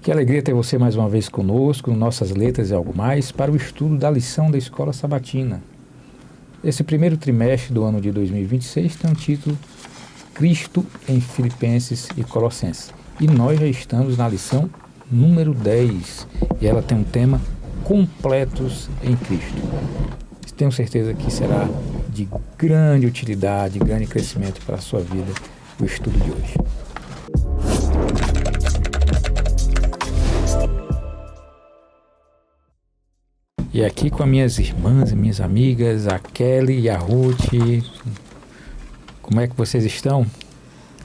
Que alegria ter você mais uma vez conosco, no Nossas Letras e Algo Mais, para o estudo da lição da Escola Sabatina. Esse primeiro trimestre do ano de 2026 tem um título Cristo em Filipenses e Colossenses. E nós já estamos na lição número 10, e ela tem um tema Completos em Cristo. Tenho certeza que será de grande utilidade, grande crescimento para a sua vida, o estudo de hoje. E aqui com as minhas irmãs e minhas amigas, a Kelly e a Ruth. Como é que vocês estão?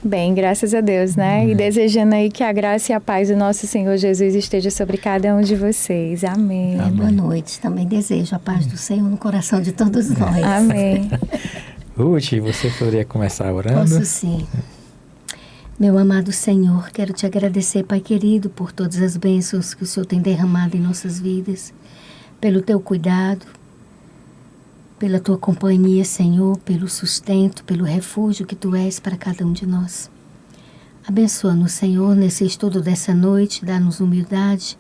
Bem, graças a Deus, né? E desejando aí que a graça e a paz do nosso Senhor Jesus esteja sobre cada um de vocês. Amém. Amém. Boa noite. Também desejo a paz do Senhor no coração de todos nós. Amém. Ruth, você poderia começar orando? Posso sim. Meu amado Senhor, quero te agradecer, Pai querido, por todas as bênçãos que o Senhor tem derramado em nossas vidas, pelo teu cuidado, pela tua companhia, Senhor, pelo sustento, pelo refúgio que tu és para cada um de nós. Abençoa-nos, Senhor, nesse estudo dessa noite, dá-nos humildade,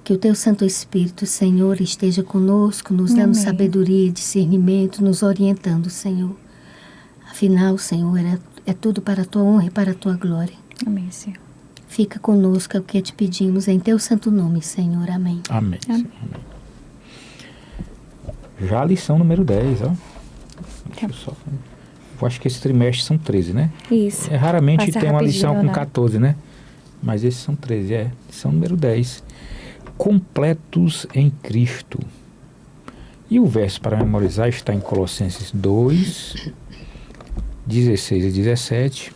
que o teu Santo Espírito, Senhor, esteja conosco, nos dando sabedoria e discernimento, nos orientando, Senhor. Afinal, Senhor, é tudo para a tua honra e para a tua glória. Amém, Senhor. Fica conosco, é o que te pedimos, em teu santo nome, Senhor. Amém. Amém. Amém. Já a lição número 10, ó. Deixa eu só... Eu acho que esse trimestre são 13, né? Isso. Raramente Passa tem uma lição com né? 14, né? Mas esses são 13, lição número 10. Completos em Cristo. E o verso para memorizar está em Colossenses 2, 16 e 17.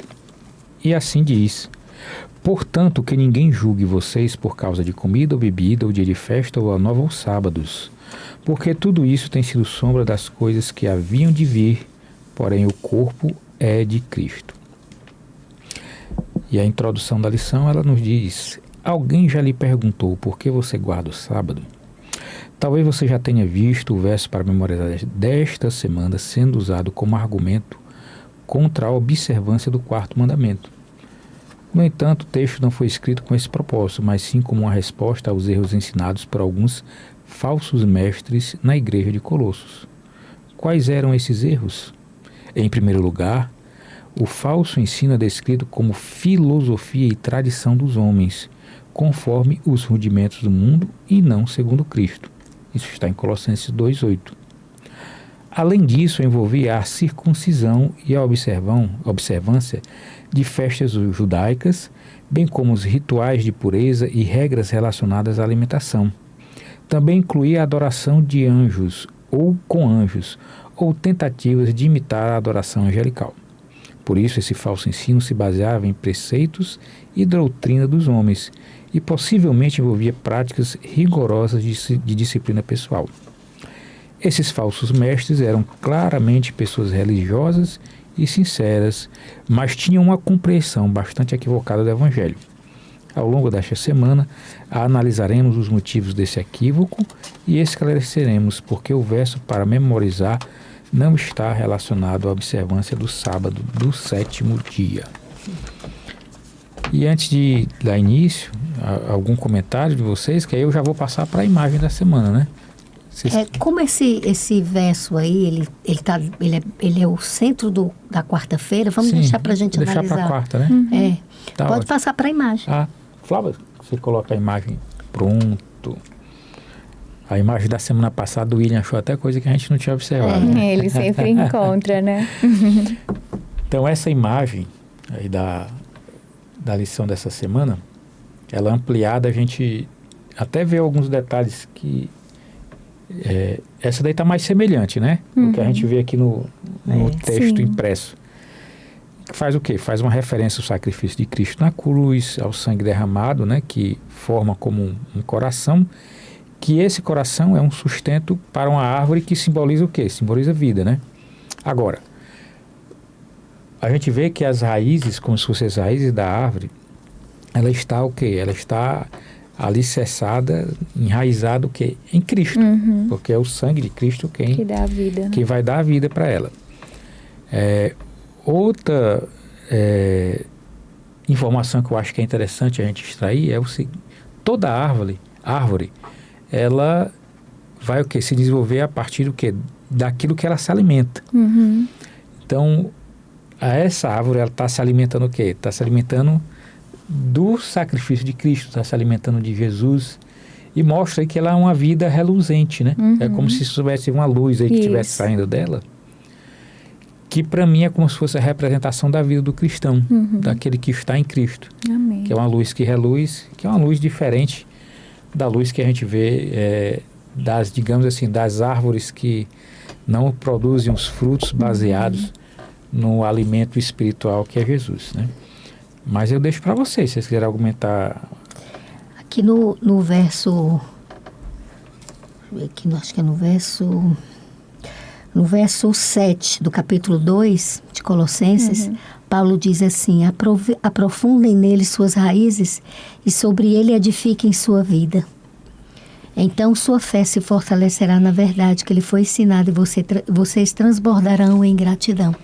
E assim diz: portanto, que ninguém julgue vocês por causa de comida ou bebida, ou dia de festa, ou a nova ou sábados, porque tudo isso tem sido sombra das coisas que haviam de vir, porém o corpo é de Cristo. E a introdução da lição, ela nos diz: alguém já lhe perguntou por que você guarda o sábado? Talvez você já tenha visto o verso para memorizar desta semana sendo usado como argumento contra a observância do quarto mandamento. No entanto, o texto não foi escrito com esse propósito, mas sim como uma resposta aos erros ensinados por alguns falsos mestres na igreja de Colossos. Quais eram esses erros? Em primeiro lugar, o falso ensino é descrito como filosofia e tradição dos homens, conforme os rudimentos do mundo e não segundo Cristo. Isso está em Colossenses 2:8. Além disso, envolvia a circuncisão e a observância de festas judaicas, bem como os rituais de pureza e regras relacionadas à alimentação. Também incluía a adoração de anjos ou com anjos, ou tentativas de imitar a adoração angelical. Por isso, esse falso ensino se baseava em preceitos e doutrina dos homens e possivelmente envolvia práticas rigorosas de disciplina pessoal. Esses falsos mestres eram claramente pessoas religiosas e sinceras, mas tinham uma compreensão bastante equivocada do Evangelho. Ao longo desta semana, analisaremos os motivos desse equívoco e esclareceremos porque o verso para memorizar não está relacionado à observância do sábado do 7º dia. E antes de dar início, algum comentário de vocês, que aí eu já vou passar para a imagem da semana, né? Como esse verso aí, ele é o centro da quarta-feira, vamos deixar para a gente analisar. Deixar para a quarta, né? Tá Pode ótimo. Passar para a imagem. Flávia, você coloca a imagem, pronto. A imagem da semana passada, o William achou até coisa que a gente não tinha observado. Né? Ele sempre encontra, né? Então, essa imagem aí da lição dessa semana, ela ampliada, a gente até vê alguns detalhes que... essa daí está mais semelhante, né? O que a gente vê aqui no texto impresso. Faz o quê? Faz uma referência ao sacrifício de Cristo na cruz, ao sangue derramado, né? Que forma como um coração, que esse coração é um sustento para uma árvore que simboliza o quê? Simboliza vida, né? Agora, a gente vê que as raízes, como se fossem as raízes da árvore, ela está o quê? Ela está alicerçada, enraizada o quê? Em Cristo, porque é o sangue de Cristo que dá a vida, né? Que vai dar a vida para ela. Outra informação que eu acho que é interessante a gente extrair é toda árvore, ela vai o quê? Se desenvolver a partir do quê? Daquilo que ela se alimenta. Uhum. Então, essa árvore, ela está se alimentando o quê? Está se alimentando do sacrifício de Cristo, está se alimentando de Jesus, e mostra aí que ela é uma vida reluzente, né? Uhum. É como se tivesse uma luz aí que estivesse saindo dela, que para mim é como se fosse a representação da vida do cristão, daquele que está em Cristo. Amém. Que é uma luz que reluz, que é uma luz diferente da luz que a gente vê das, digamos assim, das árvores que não produzem os frutos baseados no alimento espiritual que é Jesus, né? Mas eu deixo para vocês, se vocês quiserem argumentar. Aqui no verso, aqui, acho que é no verso 7 do capítulo 2 de Colossenses, Paulo diz assim: aprofundem nele suas raízes e sobre ele edifiquem sua vida. Então sua fé se fortalecerá na verdade que lhe foi ensinada e vocês transbordarão em gratidão.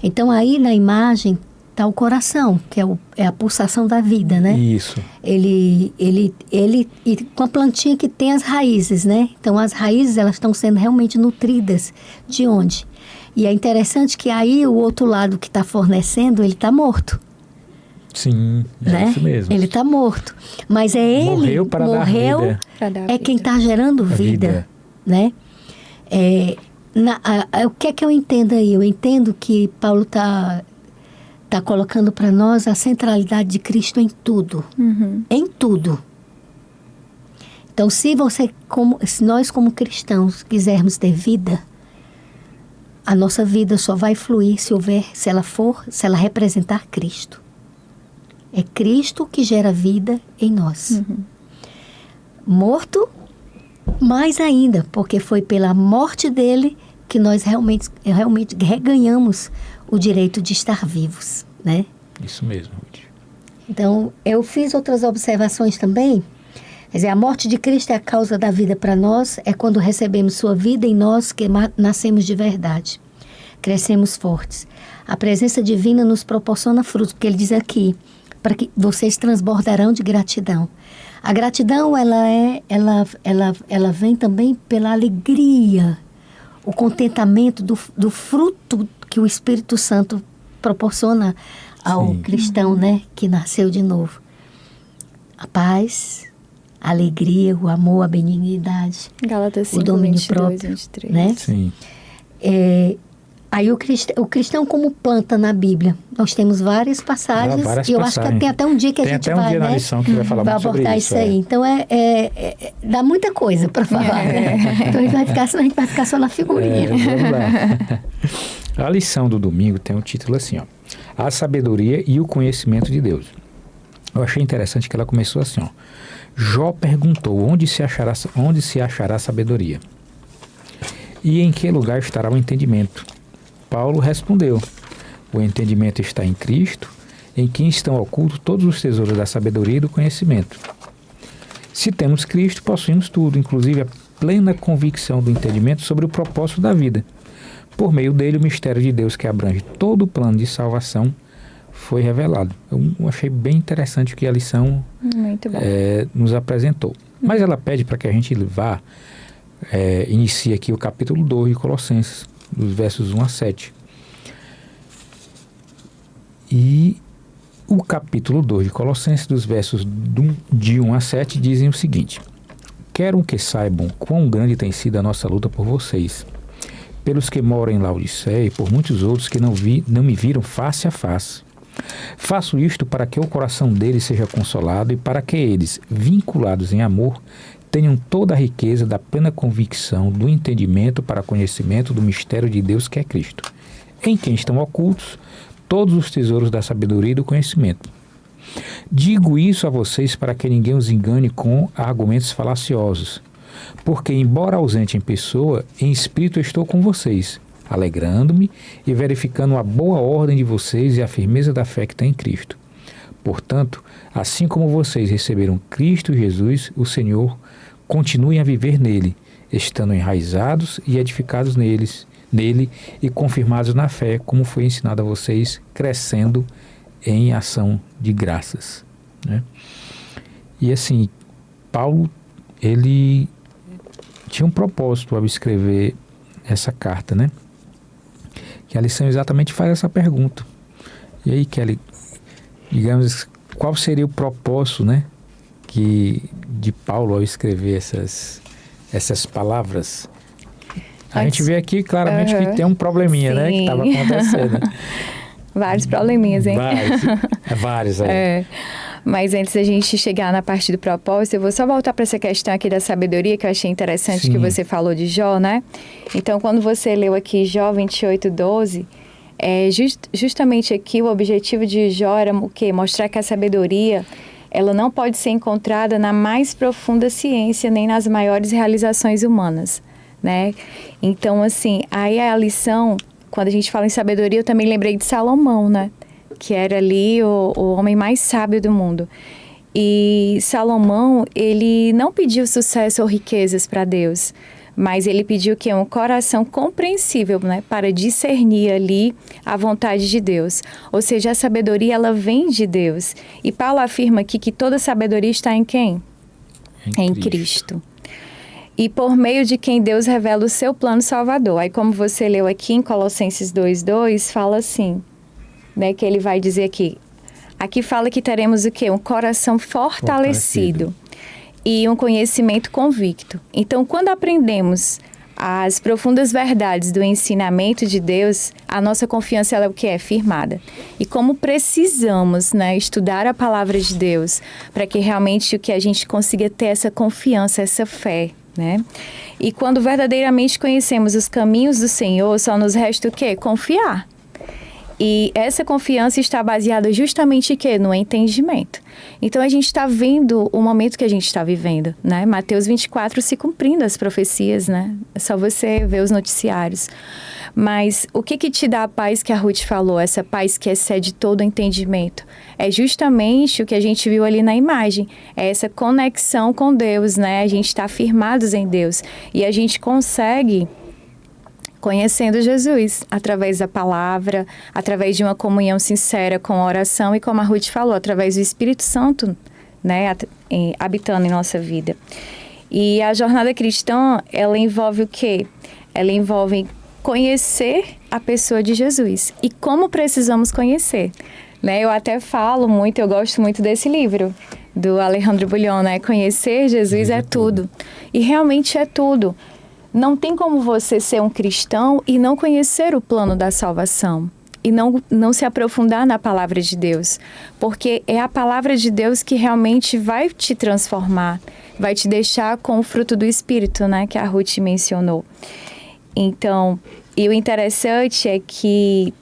Então aí na imagem está o coração, que é a pulsação da vida, né? Isso. Ele e com a plantinha que tem as raízes, né? Então as raízes elas estão sendo realmente nutridas. De onde? E é interessante que aí o outro lado que está fornecendo, ele está morto. Sim, é né? isso mesmo. Ele está morto. Mas é ele, morreu para dar vida. É quem está gerando vida, né? O que é que eu entendo aí? Eu entendo que Paulo está colocando para nós a centralidade de Cristo em tudo. Em tudo. Então, se nós como cristãos quisermos ter vida, a nossa vida só vai fluir se ela representar Cristo. É Cristo que gera vida em nós. Morto, mais ainda, porque foi pela morte dele que nós realmente reganhamos o direito de estar vivos, né? Isso mesmo, Ruth. Então, eu fiz outras observações também. Quer dizer, a morte de Cristo é a causa da vida para nós, é quando recebemos sua vida em nós que nascemos de verdade. Crescemos fortes. A presença divina nos proporciona frutos, porque ele diz aqui, para que vocês transbordarão de gratidão. A gratidão, ela vem também pela alegria, o contentamento do fruto que o Espírito Santo proporciona ao cristão, né, que nasceu de novo. A paz, a alegria, o amor, a benignidade, Gálatas 5, o domínio 22, próprio, 23. né? Sim. Aí o cristão como planta na Bíblia. Nós temos várias passagens. E eu acho que tem até um dia que a gente vai, Tem até um dia na lição que vai falar muito sobre abordar isso. aí. Então, dá muita coisa para falar. Né? Então, a gente vai ficar só na figurinha. Vamos lá. A lição do domingo tem um título assim, ó: A sabedoria e o conhecimento de Deus. Eu achei interessante que ela começou assim, ó: Jó perguntou onde se achará sabedoria? E em que lugar estará o entendimento? Paulo respondeu: o entendimento está em Cristo, em quem estão ocultos todos os tesouros da sabedoria e do conhecimento. Se temos Cristo, possuímos tudo, inclusive a plena convicção do entendimento sobre o propósito da vida. Por meio dele, o mistério de Deus que abrange todo o plano de salvação foi revelado. Eu achei bem interessante o que a lição nos apresentou. Mas ela pede para que a gente inicie aqui o capítulo 2 de Colossenses, dos versos 1 a 7. E o capítulo 2 de Colossenses, dos versos de 1 a 7, dizem o seguinte: Quero que saibam quão grande tem sido a nossa luta por vocês, pelos que moram em Laodiceia e por muitos outros que não me viram face a face. Faço isto para que o coração deles seja consolado e para que eles, vinculados em amor, tenham toda a riqueza da plena convicção do entendimento para conhecimento do mistério de Deus que é Cristo, em quem estão ocultos todos os tesouros da sabedoria e do conhecimento. Digo isso a vocês para que ninguém os engane com argumentos falaciosos, porque, embora ausente em pessoa, em espírito estou com vocês, alegrando-me e verificando a boa ordem de vocês e a firmeza da fé que tem em Cristo. Portanto, assim como vocês receberam Cristo Jesus, o Senhor, continuem a viver nele, estando enraizados e edificados nele e confirmados na fé, como foi ensinado a vocês, crescendo em ação de graças. Né? E assim, Paulo, ele tinha um propósito ao escrever essa carta, né? Que a lição exatamente faz essa pergunta. E aí, Kelly, digamos, qual seria o propósito, né, de Paulo ao escrever essas palavras? A gente vê aqui claramente que tem um probleminha, né, que estava acontecendo. Vários probleminhas, hein? Vários aí. Mas antes da gente chegar na parte do propósito, eu vou só voltar para essa questão aqui da sabedoria, que eu achei interessante. Sim. Que você falou de Jó, né? Então, quando você leu aqui Jó 28:12, justamente aqui o objetivo de Jó era o quê? Mostrar que a sabedoria, ela não pode ser encontrada na mais profunda ciência, nem nas maiores realizações humanas, né? Então, assim, aí a lição, quando a gente fala em sabedoria, eu também lembrei de Salomão, né? Que era ali o homem mais sábio do mundo. E Salomão, ele não pediu sucesso ou riquezas para Deus, mas ele pediu que um coração compreensível, né, para discernir ali a vontade de Deus. Ou seja, a sabedoria, ela vem de Deus. E Paulo afirma aqui que toda sabedoria está em quem? Em Cristo. E por meio de quem Deus revela o seu plano salvador. Aí, como você leu aqui em Colossenses 2:2, fala assim, né, que ele vai dizer aqui fala que teremos o quê? Um coração fortalecido e um conhecimento convicto. Então, quando aprendemos as profundas verdades do ensinamento de Deus, a nossa confiança, ela é o que? É firmada. E como precisamos, né, estudar a palavra de Deus para que realmente o que a gente consiga ter essa confiança, essa fé, né? E quando verdadeiramente conhecemos os caminhos do Senhor, só nos resta o quê? Confiar. E essa confiança está baseada justamente no entendimento. Então, a gente está vendo o momento que a gente está vivendo, né? Mateus 24 se cumprindo as profecias, né? É só você ver os noticiários. Mas o que te dá a paz que a Ruth falou? Essa paz que excede todo entendimento. É justamente o que a gente viu ali na imagem. É essa conexão com Deus, né? A gente está firmados em Deus. E a gente consegue... conhecendo Jesus, através da palavra, através de uma comunhão sincera com a oração e, como a Ruth falou, através do Espírito Santo, né, habitando em nossa vida. E a jornada cristã, ela envolve o quê? Ela envolve conhecer a pessoa de Jesus. E como precisamos conhecer? Né? Eu até falo muito, eu gosto muito desse livro, do Alejandro Bulhon, né? Conhecer Jesus é tudo. E realmente é tudo. Não tem como você ser um cristão e não conhecer o plano da salvação. E não se aprofundar na palavra de Deus. Porque é a palavra de Deus que realmente vai te transformar. Vai te deixar com o fruto do Espírito, né? Que a Ruth mencionou. Então, e o interessante é que...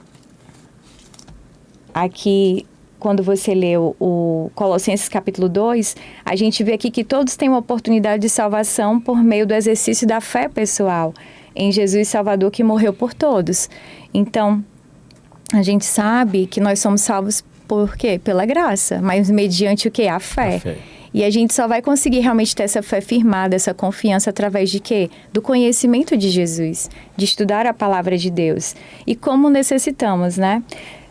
aqui... quando você leu o Colossenses capítulo 2, a gente vê aqui que todos têm uma oportunidade de salvação por meio do exercício da fé pessoal em Jesus Salvador, que morreu por todos. Então, a gente sabe que nós somos salvos por quê? Pela graça, mas mediante o quê? A fé. E a gente só vai conseguir realmente ter essa fé firmada, essa confiança através de quê? Do conhecimento de Jesus, de estudar a palavra de Deus. E como necessitamos, né?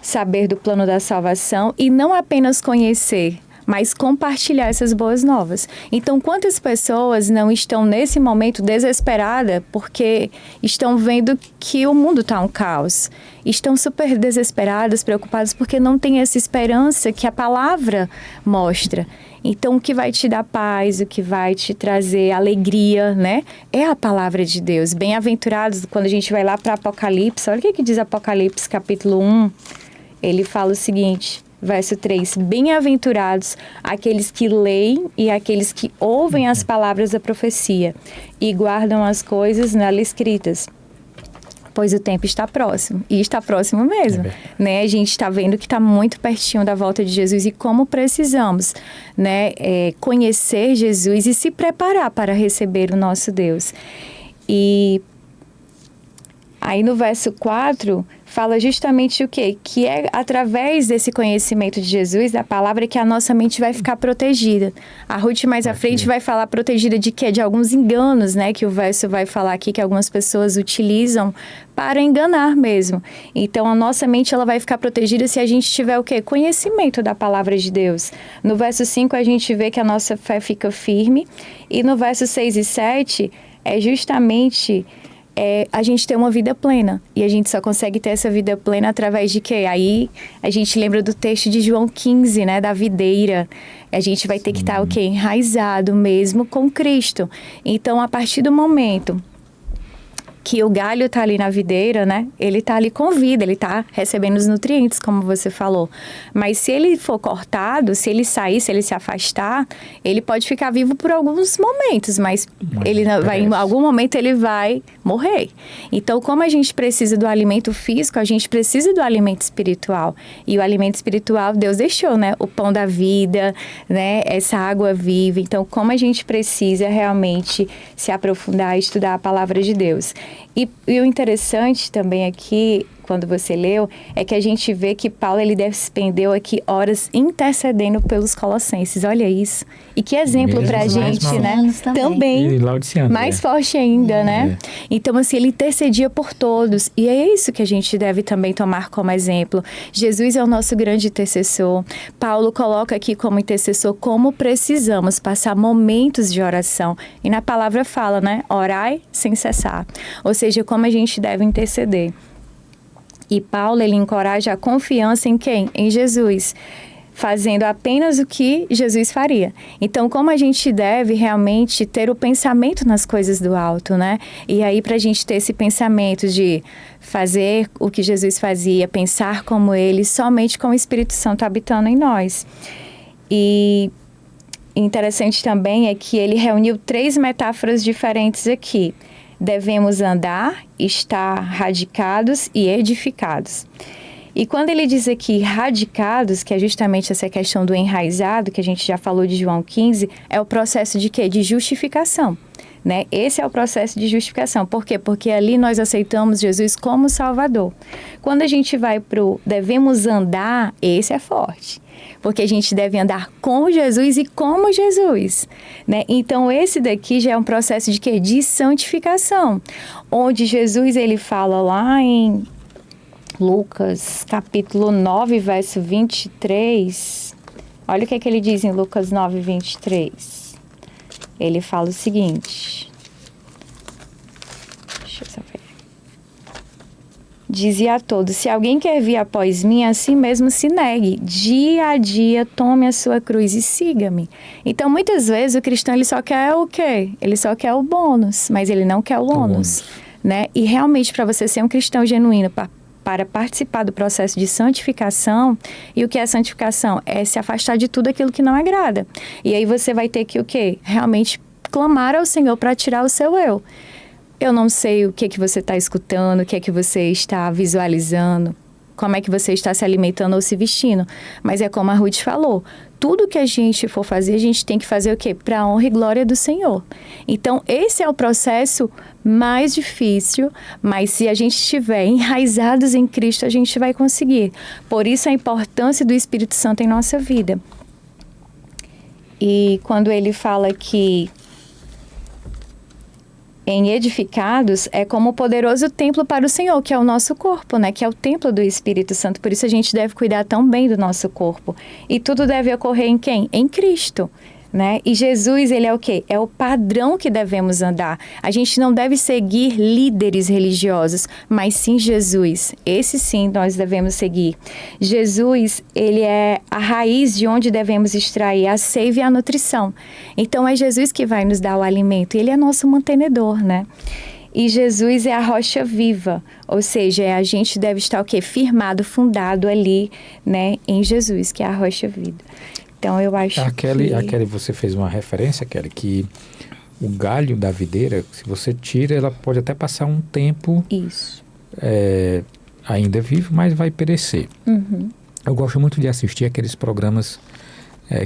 Saber do plano da salvação e não apenas conhecer, mas compartilhar essas boas novas. Então, quantas pessoas não estão nesse momento desesperadas porque estão vendo que o mundo está um caos? Estão super desesperadas, preocupadas porque não tem essa esperança que a palavra mostra. Então, o que vai te dar paz, o que vai te trazer alegria, né? É a palavra de Deus. Bem-aventurados, quando a gente vai lá para Apocalipse, olha o que diz Apocalipse capítulo 1. Ele fala o seguinte, verso 3, bem-aventurados aqueles que leem e aqueles que ouvem as palavras da profecia e guardam as coisas nela escritas, pois o tempo está próximo, e está próximo mesmo, né? A gente está vendo que está muito pertinho da volta de Jesus e como precisamos, né, conhecer Jesus e se preparar para receber o nosso Deus. E Aí no verso 4, fala justamente o quê? Que é através desse conhecimento de Jesus, da palavra, que a nossa mente vai ficar protegida. A Ruth mais à frente vai falar protegida de quê? De alguns enganos, né? Que o verso vai falar aqui que algumas pessoas utilizam para enganar mesmo. Então, a nossa mente ela vai ficar protegida se a gente tiver o quê? Conhecimento da palavra de Deus. No verso 5, a gente vê que a nossa fé fica firme. E no verso 6 e 7, é justamente... a gente ter uma vida plena. E a gente só consegue ter essa vida plena através de quê? Aí a gente lembra do texto de João 15, né? Da videira. A gente vai ter que estar o quê? Enraizado mesmo com Cristo. Então, a partir do momento que o galho está ali na videira, né? Ele está ali com vida, ele está recebendo os nutrientes, como você falou. Mas se ele for cortado, se ele sair, se ele se afastar, ele pode ficar vivo por alguns momentos, mas ele vai, em algum momento ele vai morrer. Então, como a gente precisa do alimento físico, a gente precisa do alimento espiritual. E o alimento espiritual, Deus deixou, né? O pão da vida, né? Essa água viva. Então, como a gente precisa realmente se aprofundar e estudar a palavra de Deus. E o interessante também aqui, quando você leu, é que a gente vê que Paulo, ele despendeu aqui horas intercedendo pelos colossenses. Olha isso. E que exemplo pra gente, né? Também. E Laodiceano, mais forte ainda, né? Então, assim, ele intercedia por todos. E é isso que a gente deve também tomar como exemplo. Jesus é o nosso grande intercessor. Paulo coloca aqui como intercessor como precisamos passar momentos de oração. E na palavra fala, né? Orai sem cessar. Ou seja, como a gente deve interceder. E Paulo, ele encoraja a confiança em quem? Em Jesus, fazendo apenas o que Jesus faria. Então, como a gente deve realmente ter o pensamento nas coisas do alto, né? E aí, para a gente ter esse pensamento de fazer o que Jesus fazia, pensar como ele, somente com o Espírito Santo habitando em nós. E interessante também é que ele reuniu 3 metáforas diferentes aqui. Devemos andar, estar radicados e edificados. E quando ele diz aqui radicados, que é justamente essa questão do enraizado, que a gente já falou de João 15, é o processo de quê? De justificação. Né? Esse é o processo de justificação. Por quê? Porque ali nós aceitamos Jesus como Salvador. Quando a gente vai para o devemos andar, esse é forte. Porque a gente deve andar com Jesus e como Jesus, né? Então, esse daqui já é um processo de quê? De santificação. Onde Jesus, ele fala lá em Lucas, capítulo 9, verso 23. Olha o que é que ele diz em Lucas 9, 23. Ele fala o seguinte. Deixa eu só ver. Dizia a todos, se alguém quer vir após mim, assim mesmo se negue. Dia a dia, tome a sua cruz e siga-me. Então, muitas vezes, o cristão, ele só quer o quê? Ele só quer o bônus, mas ele não quer o ônus, né? E realmente, para você ser um cristão genuíno, para participar do processo de santificação, e o que é santificação? É se afastar de tudo aquilo que não agrada. E aí você vai ter que o quê? Realmente clamar ao Senhor para tirar o seu eu. Eu não sei o que é que você está escutando, o que é que você está visualizando, como é que você está se alimentando ou se vestindo. Mas é como a Ruth falou, tudo que a gente for fazer, a gente tem que fazer o quê? Para a honra e glória do Senhor. Então, esse é o processo mais difícil, mas se a gente estiver enraizados em Cristo, a gente vai conseguir. Por isso, a importância do Espírito Santo em nossa vida. E quando ele fala que em edificados, é como o poderoso templo para o Senhor, que é o nosso corpo, né? Que é o templo do Espírito Santo. Por isso a gente deve cuidar tão bem do nosso corpo. E tudo deve ocorrer em quem? Em Cristo, né? E Jesus, ele é o quê? É o padrão que devemos andar. A gente não deve seguir líderes religiosos, mas sim Jesus. Esse sim nós devemos seguir. Jesus, ele é a raiz de onde devemos extrair a seiva e a nutrição. Então é Jesus que vai nos dar o alimento. Ele é nosso mantenedor, né? E Jesus é a rocha viva, ou seja, a gente deve estar o quê? Firmado, fundado ali, né? Em Jesus, que é a rocha viva. Então, eu acho a Kelly, você fez uma referência, Kelly, que o galho da videira, se você tira, ela pode até passar um tempo ainda vivo, mas vai perecer. Eu gosto muito de assistir aqueles programas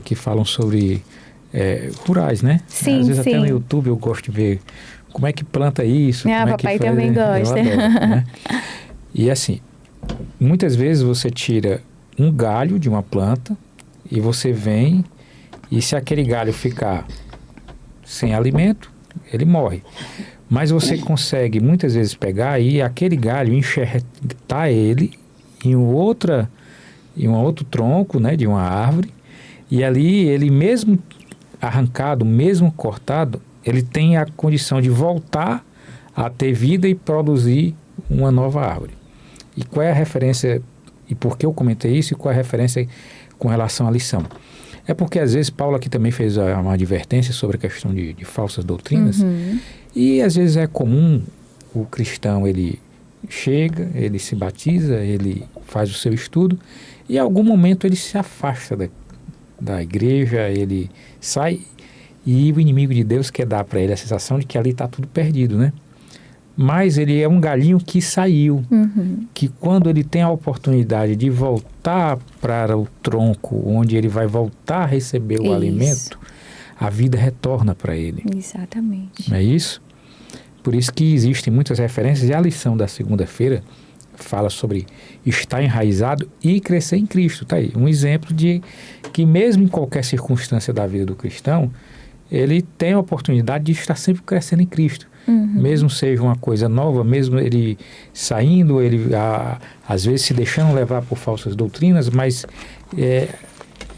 que falam sobre rurais, né? Sim, Às vezes sim. até no YouTube eu gosto de ver como é que planta isso. Ah, como papai é que faz, também gosta. Eu adoro, né? E assim, muitas vezes você tira um galho de uma planta e você vem, e se aquele galho ficar sem alimento, ele morre. Mas você consegue muitas vezes pegar e aquele galho, enxertar ele em um outro tronco, né, de uma árvore, e ali ele mesmo arrancado, mesmo cortado, ele tem a condição de voltar a ter vida e produzir uma nova árvore. E qual é a referência, e por que eu comentei isso, e qual é a referência com relação à lição? É porque às vezes Paulo aqui também fez uma advertência sobre a questão de falsas doutrinas, e às vezes é comum o cristão, ele chega, ele se batiza, ele faz o seu estudo, e em algum momento ele se afasta da igreja, ele sai, e o inimigo de Deus quer dar para ele a sensação de que ali está tudo perdido, né? Mas ele é um galinho que saiu, que quando ele tem a oportunidade de voltar para o tronco, onde ele vai voltar a receber o alimento, a vida retorna para ele. Exatamente. Não é isso? Por isso que existem muitas referências, e a lição da segunda-feira fala sobre estar enraizado e crescer em Cristo. Tá aí, um exemplo de que mesmo em qualquer circunstância da vida do cristão, ele tem a oportunidade de estar sempre crescendo em Cristo. Mesmo seja uma coisa nova, mesmo ele saindo, ele às vezes se deixando levar por falsas doutrinas, mas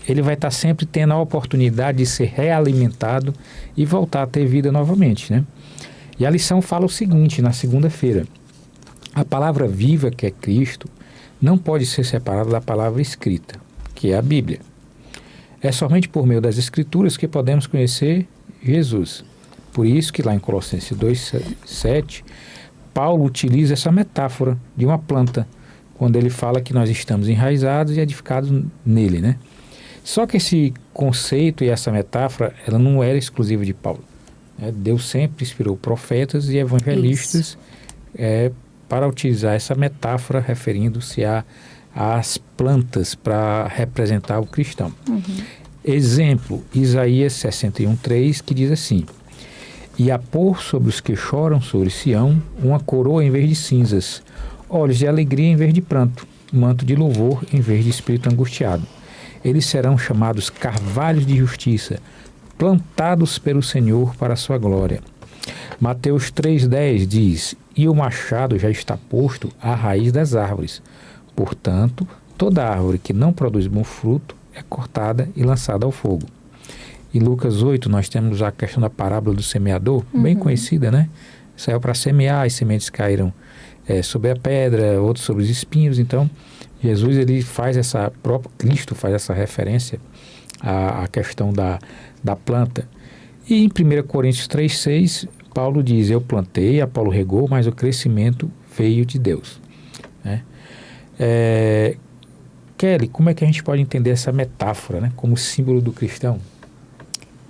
ele vai estar sempre tendo a oportunidade de ser realimentado e voltar a ter vida novamente, né? E a lição fala o seguinte, na segunda-feira: a palavra viva, que é Cristo, não pode ser separada da palavra escrita, que é a Bíblia. É somente por meio das Escrituras que podemos conhecer Jesus. Por isso que lá em Colossenses 2:7, Paulo utiliza essa metáfora de uma planta, quando ele fala que nós estamos enraizados e edificados nele, né? Só que esse conceito e essa metáfora, ela não era exclusiva de Paulo. Deus sempre inspirou profetas e evangelistas para utilizar essa metáfora referindo-se às plantas para representar o cristão. Exemplo, Isaías 61:3, que diz assim: e a pôr sobre os que choram sobre Sião uma coroa em vez de cinzas, olhos de alegria em vez de pranto, manto de louvor em vez de espírito angustiado. Eles serão chamados carvalhos de justiça, plantados pelo Senhor para a sua glória. Mateus 3:10 diz: e o machado já está posto à raiz das árvores. Portanto, toda árvore que não produz bom fruto é cortada e lançada ao fogo. Em Lucas 8, nós temos a questão da parábola do semeador, bem conhecida, né? Saiu para semear, as sementes caíram sobre a pedra, outros sobre os espinhos. Então, Jesus, ele faz próprio Cristo faz essa referência à questão da planta. E em 1 Coríntios 3:6, Paulo diz: eu plantei, Apolo regou, mas o crescimento veio de Deus. Né? Kelly, como é que a gente pode entender essa metáfora, né, como símbolo do cristão?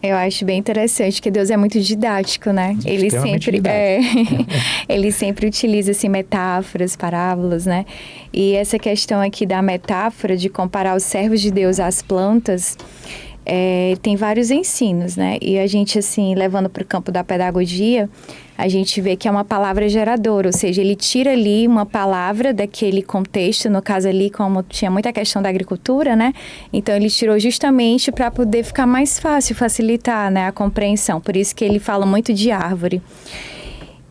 Eu acho bem interessante que Deus é muito didático, né? Ele sempre ele sempre utiliza assim, metáforas, parábolas, né? E essa questão aqui da metáfora de comparar os servos de Deus às plantas, tem vários ensinos, né? E a gente, assim, levando para o campo da pedagogia, a gente vê que é uma palavra geradora, ou seja, ele tira ali uma palavra daquele contexto, no caso ali, como tinha muita questão da agricultura, né? Então, ele tirou justamente para poder ficar mais fácil, facilitar, né, a compreensão. Por isso que ele fala muito de árvore.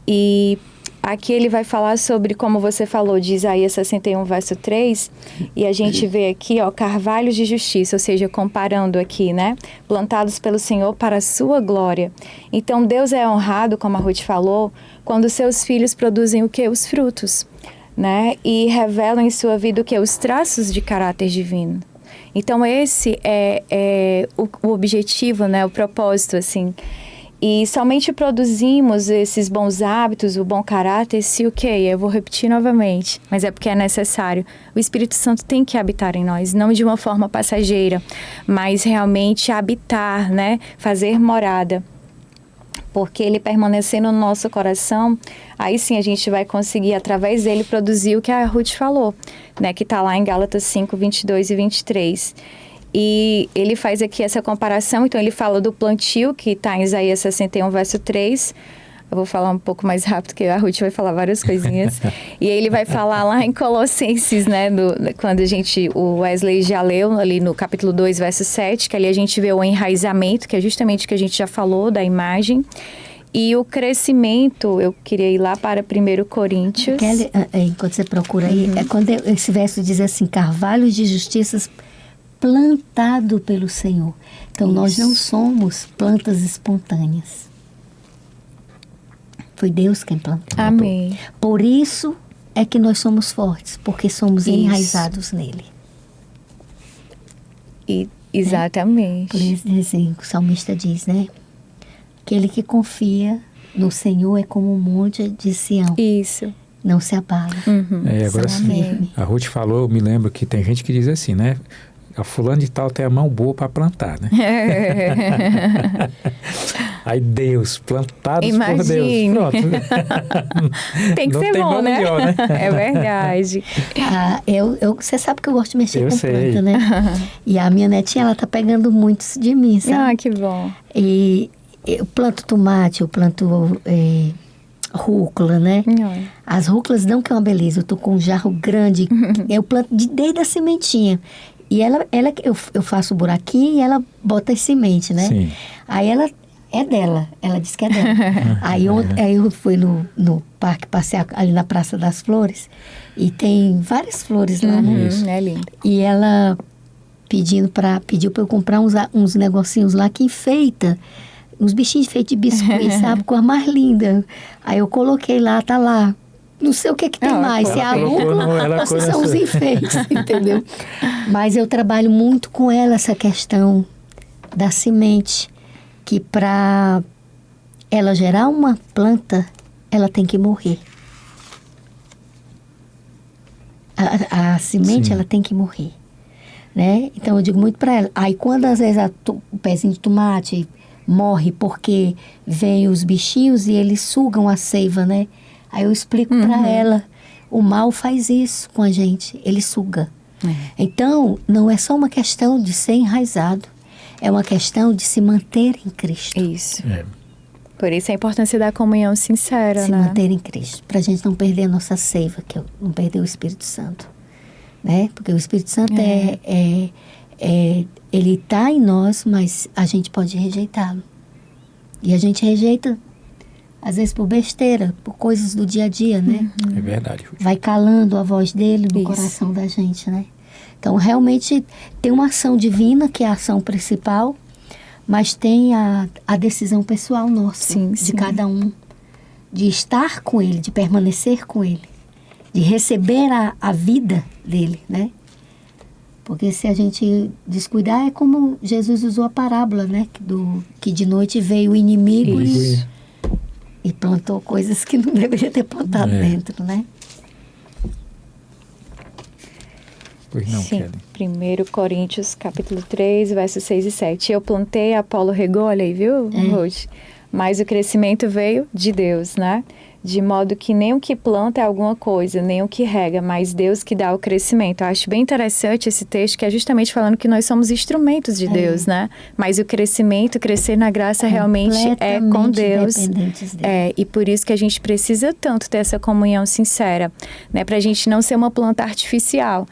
E aqui ele vai falar sobre, como você falou, de Isaías 61, verso 3, e a gente vê aqui, ó, carvalhos de justiça, ou seja, comparando aqui, né, plantados pelo Senhor para a sua glória. Então, Deus é honrado, como a Ruth falou, quando seus filhos produzem o quê? Os frutos, né, e revelam em sua vida o quê? Os traços de caráter divino. Então, esse é o objetivo, né, o propósito, assim. E somente produzimos esses bons hábitos, o bom caráter, se o quê? Eu vou repetir novamente, mas é porque é necessário. O Espírito Santo tem que habitar em nós, não de uma forma passageira, mas realmente habitar, né? Fazer morada. Porque ele permanecer no nosso coração, aí sim a gente vai conseguir, através dele, produzir o que a Ruth falou, né? Que está lá em Gálatas 5, 22 e 23. E ele faz aqui essa comparação, então ele fala do plantio, que está em Isaías 61, verso 3. Eu vou falar um pouco mais rápido, porque a Ruth vai falar várias coisinhas. E aí ele vai falar lá em Colossenses, né? Quando o Wesley já leu ali no capítulo 2, verso 7, que ali a gente vê o enraizamento, que é justamente o que a gente já falou da imagem. E o crescimento, eu queria ir lá para 1 Coríntios. Kelly, enquanto você procura aí, é quando esse verso diz assim, carvalhos de justiças plantado pelo Senhor. Então, nós não somos plantas espontâneas. Foi Deus quem plantou. Amém. Por isso é que nós somos fortes, porque somos enraizados nele. Exatamente. Por isso, assim, o salmista diz, né? Aquele que confia no Senhor é como um monte de Sião. Isso. Não se abala. Agora sim, a Ruth falou, eu me lembro que tem gente que diz assim, né? A fulano de tal tem a mão boa para plantar, né? Aí Deus, plantados por Deus. Pronto. Tem que ser bom, né? Melhor, né? É verdade. Você sabe que eu gosto de mexer com planta, né? E a minha netinha, ela tá pegando muito de mim, sabe? Ah, que bom. E eu planto tomate, eu planto rúcula, né? As rúculas dão que é uma beleza. Eu tô com um jarro grande, eu planto desde a sementinha. E eu faço o buraquinho e ela bota as sementes, né? Sim. Aí ela é dela, ela disse que é dela. Aí eu fui no parque passear ali na Praça das Flores e tem várias flores lá, né? É lindo. E ela pediu para eu comprar uns negocinhos lá que enfeita, uns bichinhos feitos de biscoito, sabe? Com a mais linda. Aí eu coloquei lá, tá lá. Não sei o que tem mais, se é a rúcula ou se são os enfeites, entendeu? Mas eu trabalho muito com ela essa questão da semente, que para ela gerar uma planta, ela tem que morrer. A semente, ela tem que morrer, né? Então eu digo muito para ela. Aí quando às vezes o pezinho de tomate morre porque vem os bichinhos e eles sugam a seiva, né? Aí eu explico para ela, o mal faz isso com a gente, ele suga. Então, não é só uma questão de ser enraizado, é uma questão de se manter em Cristo. Isso. Por isso a importância da comunhão sincera, se né? Se manter em Cristo, para a gente não perder a nossa seiva, não perder o Espírito Santo, né? Porque o Espírito Santo ele está em nós, mas a gente pode rejeitá-lo. E a gente rejeita às vezes por besteira, por coisas do dia a dia, né? É verdade. Vai calando a voz dele no coração da gente, né? Então, realmente, tem uma ação divina, que é a ação principal, mas tem a decisão pessoal nossa, de cada um, de estar com ele, de permanecer com ele, de receber a vida dele, né? Porque se a gente descuidar, é como Jesus usou a parábola, né? Que de noite veio o inimigo e plantou coisas que não deveria ter plantado dentro, né? Pois não, Sim. Kelly. 1 Coríntios, capítulo 3, versos 6 e 7. Eu plantei, Apolo regou, olha aí, viu, Ruth? Mas o crescimento veio de Deus, né? De modo que nem o que planta é alguma coisa, nem o que rega, mas Deus que dá o crescimento. Eu acho bem interessante esse texto, que é justamente falando que nós somos instrumentos de Deus, né? Mas o crescimento, crescer na graça realmente é com Deus. E por isso que a gente precisa tanto ter essa comunhão sincera, né? Pra gente não ser uma planta artificial.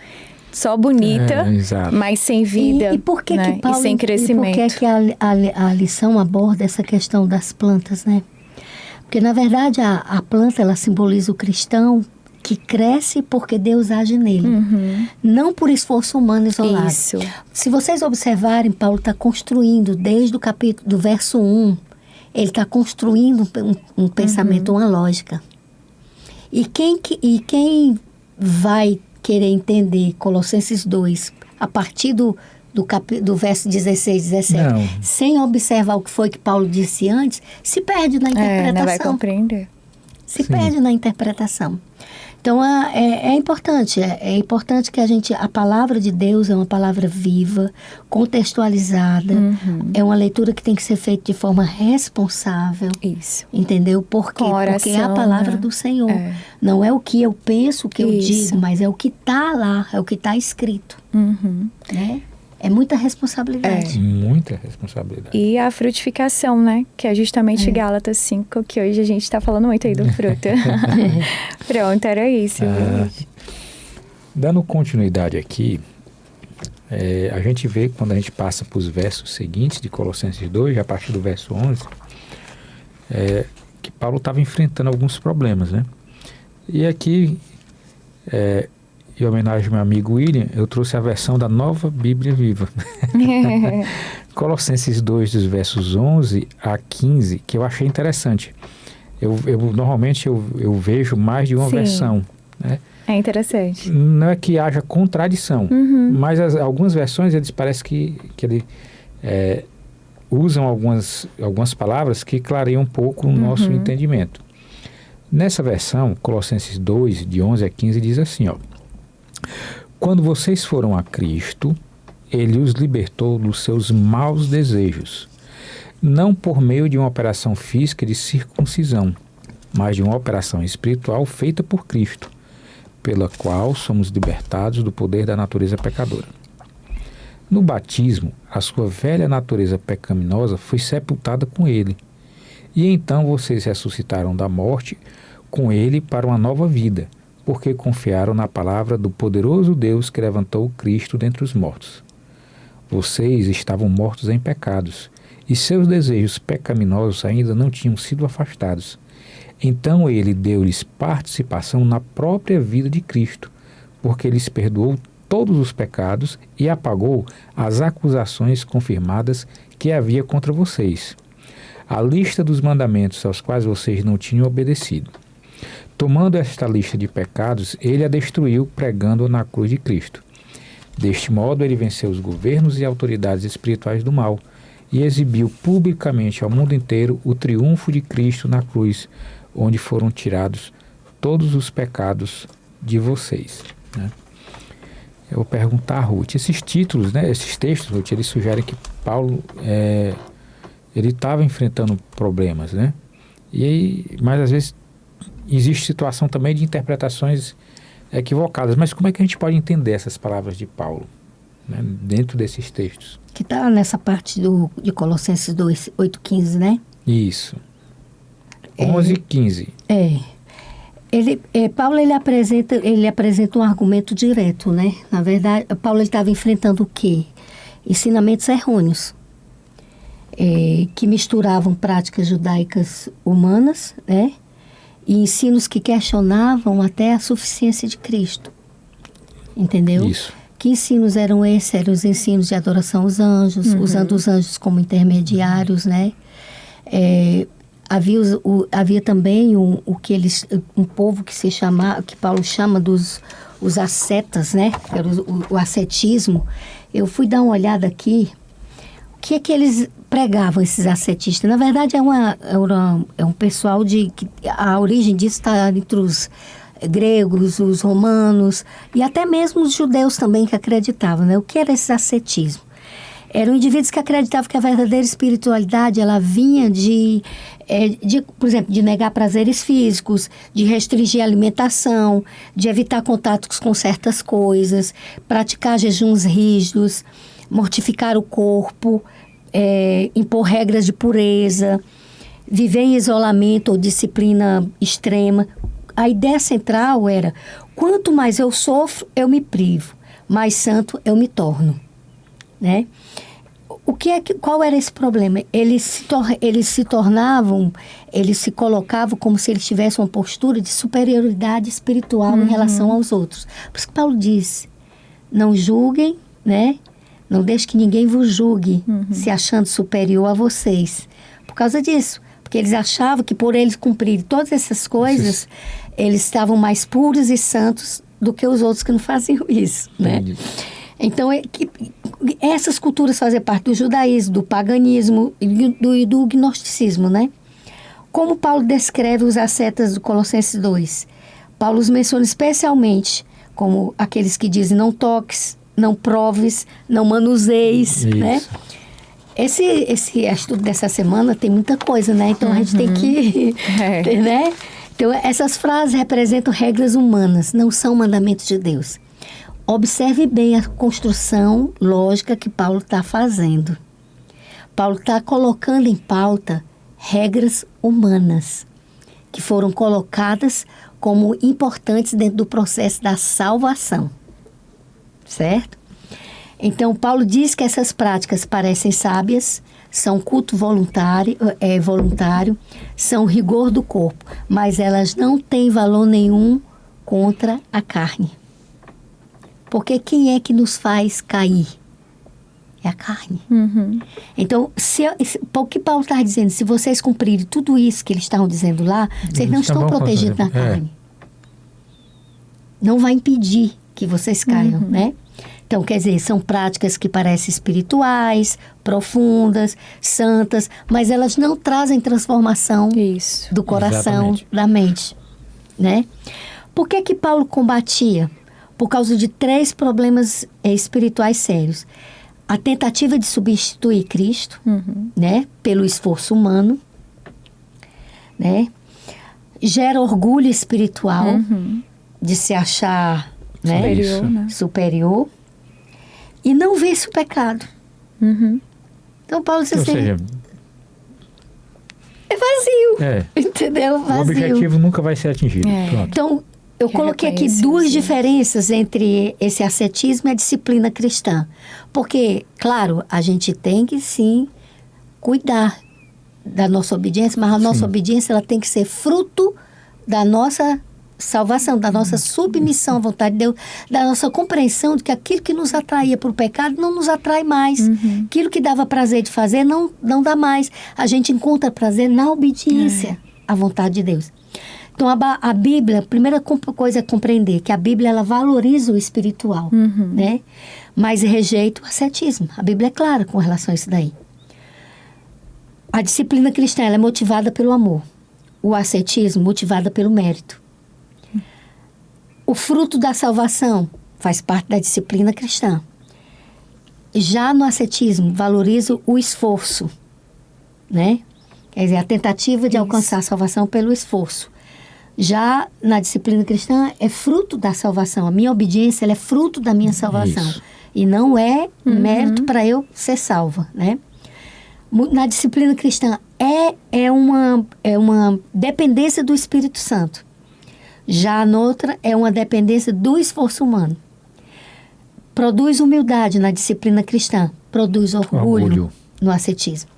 Só bonita, mas sem vida, e por que né? que Paulo, e sem crescimento. E por que a lição aborda essa questão das plantas, né? Porque, na verdade, a planta, ela simboliza o cristão que cresce porque Deus age nele. Não por esforço humano isolado. Isso. Se vocês observarem, Paulo está construindo, desde o capítulo, do verso 1, ele está construindo um pensamento, uma lógica. E quem vai querer entender Colossenses 2, a partir do verso 16, 17, sem observar o que foi que Paulo disse antes, se perde na interpretação. Não vai compreender. Se perde na interpretação. Então, é importante. É importante que a palavra de Deus é uma palavra viva, contextualizada. É uma leitura que tem que ser feita de forma responsável. Isso. Entendeu? Por quê? Porque é a palavra do Senhor. Não é o que eu penso, o que eu digo, mas é o que está lá, é o que está escrito. Né? É muita responsabilidade. Muita responsabilidade. E a frutificação, né? Que é justamente Gálatas 5, que hoje a gente está falando muito aí do fruto. Pronto, era isso. Dando continuidade aqui, a gente vê quando a gente passa para os versos seguintes de Colossenses 2, a partir do verso 11, que Paulo estava enfrentando alguns problemas, né? E aqui, em homenagem ao meu amigo William, eu trouxe a versão da Nova Bíblia Viva. Colossenses 2, dos versos 11 a 15, que eu achei interessante. Normalmente eu vejo mais de uma versão, né? É interessante. Não é que haja contradição, mas algumas versões eles parecem que ele usam algumas palavras que clareiam um pouco o nosso entendimento. Nessa versão, Colossenses 2, de 11 a 15, diz assim, ó: quando vocês foram a Cristo, Ele os libertou dos seus maus desejos, não por meio de uma operação física de circuncisão, mas de uma operação espiritual feita por Cristo, pela qual somos libertados do poder da natureza pecadora. No batismo, a sua velha natureza pecaminosa foi sepultada com Ele, e então vocês ressuscitaram da morte com Ele para uma nova vida, porque confiaram na palavra do poderoso Deus que levantou Cristo dentre os mortos. Vocês estavam mortos em pecados, e seus desejos pecaminosos ainda não tinham sido afastados. Então Ele deu-lhes participação na própria vida de Cristo, porque lhes perdoou todos os pecados e apagou as acusações confirmadas que havia contra vocês, a lista dos mandamentos aos quais vocês não tinham obedecido. Tomando esta lista de pecados, Ele a destruiu, pregando-a na cruz de Cristo. Deste modo, Ele venceu os governos e autoridades espirituais do mal e exibiu publicamente ao mundo inteiro o triunfo de Cristo na cruz, onde foram tirados todos os pecados de vocês, né? Eu vou perguntar a Ruth, esses títulos, né, esses textos, Ruth, eles sugerem que Paulo ele estava enfrentando problemas, né? Mas às vezes existe situação também de interpretações equivocadas. Mas como é que a gente pode entender essas palavras de Paulo, né, dentro desses textos? Que está nessa parte de Colossenses 2, 8, 15, né? Isso. 11 e 15. Paulo ele apresenta um argumento direto, né? Na verdade, Paulo estava enfrentando o quê? Ensinamentos errôneos, que misturavam práticas judaicas humanas, né? E ensinos que questionavam até a suficiência de Cristo. Entendeu? Isso. Que ensinos eram esses? Eram os ensinos de adoração aos anjos, usando os anjos como intermediários, né? Havia também um povo que Paulo chama os ascetas, né? Era o ascetismo. Eu fui dar uma olhada aqui. O que é que eles pregavam, esses ascetistas? Na verdade, é um pessoal a origem disso está entre os gregos, os romanos e até mesmo os judeus também que acreditavam, né? O que era esse ascetismo? Eram indivíduos que acreditavam que a verdadeira espiritualidade, ela vinha por exemplo, de negar prazeres físicos, de restringir a alimentação, de evitar contatos com certas coisas, praticar jejuns rígidos, mortificar o corpo, impor regras de pureza, viver em isolamento ou disciplina extrema. A ideia central era, quanto mais eu sofro, eu me privo, mais santo eu me torno, né? Qual era esse problema? Eles se colocavam como se eles tivessem uma postura de superioridade espiritual em relação aos outros. Por isso que Paulo diz, não julguem, né? Não deixe que ninguém vos julgue, se achando superior a vocês. Por causa disso. Porque eles achavam que por eles cumprirem todas essas coisas, eles estavam mais puros e santos do que os outros que não faziam isso, né? Entendi. Então, essas culturas fazem parte do judaísmo, do paganismo e do gnosticismo, né? Como Paulo descreve os ascetas do Colossenses 2? Paulo os menciona especialmente como aqueles que dizem não toques, não proves, não manuseis, né? Esse estudo dessa semana tem muita coisa, né? Então, a gente tem que... né? Então, essas frases representam regras humanas, não são mandamentos de Deus. Observe bem a construção lógica que Paulo está fazendo. Paulo está colocando em pauta regras humanas que foram colocadas como importantes dentro do processo da salvação, certo? Então, Paulo diz que essas práticas parecem sábias, são culto voluntário, são rigor do corpo, mas elas não têm valor nenhum contra a carne. Porque quem é que nos faz cair? É a carne. Então, o que Paulo está dizendo, se vocês cumprirem tudo isso que eles estavam dizendo lá, vocês não estão protegidos na carne. Não vai impedir que vocês caiam, né? Então, quer dizer, são práticas que parecem espirituais, profundas, santas, mas elas não trazem transformação do coração, da mente, né? Por que Paulo combatia? Por causa de 3 problemas espirituais sérios. A tentativa de substituir Cristo, né, pelo esforço humano, né, gera orgulho espiritual de se achar, né, superior, e não vence o pecado. Então Paulo diz assim, é vazio, entendeu? Vazio. O objetivo nunca vai ser atingido. Então, eu coloquei aqui 2 diferenças entre esse ascetismo e a disciplina cristã. Porque, claro, a gente tem que, sim, cuidar da nossa obediência, mas a nossa obediência ela tem que ser fruto da nossa salvação, da nossa submissão à vontade de Deus, da nossa compreensão de que aquilo que nos atraía para o pecado não nos atrai mais. Aquilo que dava prazer de fazer não dá mais. A gente encontra prazer na obediência à vontade de Deus. Então, a Bíblia, a primeira coisa é compreender que a Bíblia, ela valoriza o espiritual, né? Mas rejeita o ascetismo. A Bíblia é clara com relação a isso daí. A disciplina cristã, ela é motivada pelo amor. O ascetismo, motivada pelo mérito. O fruto da salvação faz parte da disciplina cristã. Já no ascetismo, valoriza o esforço, né? Quer dizer, a tentativa de alcançar a salvação pelo esforço. Já na disciplina cristã, é fruto da salvação. A minha obediência ela é fruto da minha salvação. Isso. E não é mérito para eu ser salva, né? Na disciplina cristã, é uma dependência do Espírito Santo. Já noutra, é uma dependência do esforço humano. Produz humildade na disciplina cristã. Produz orgulho no ascetismo.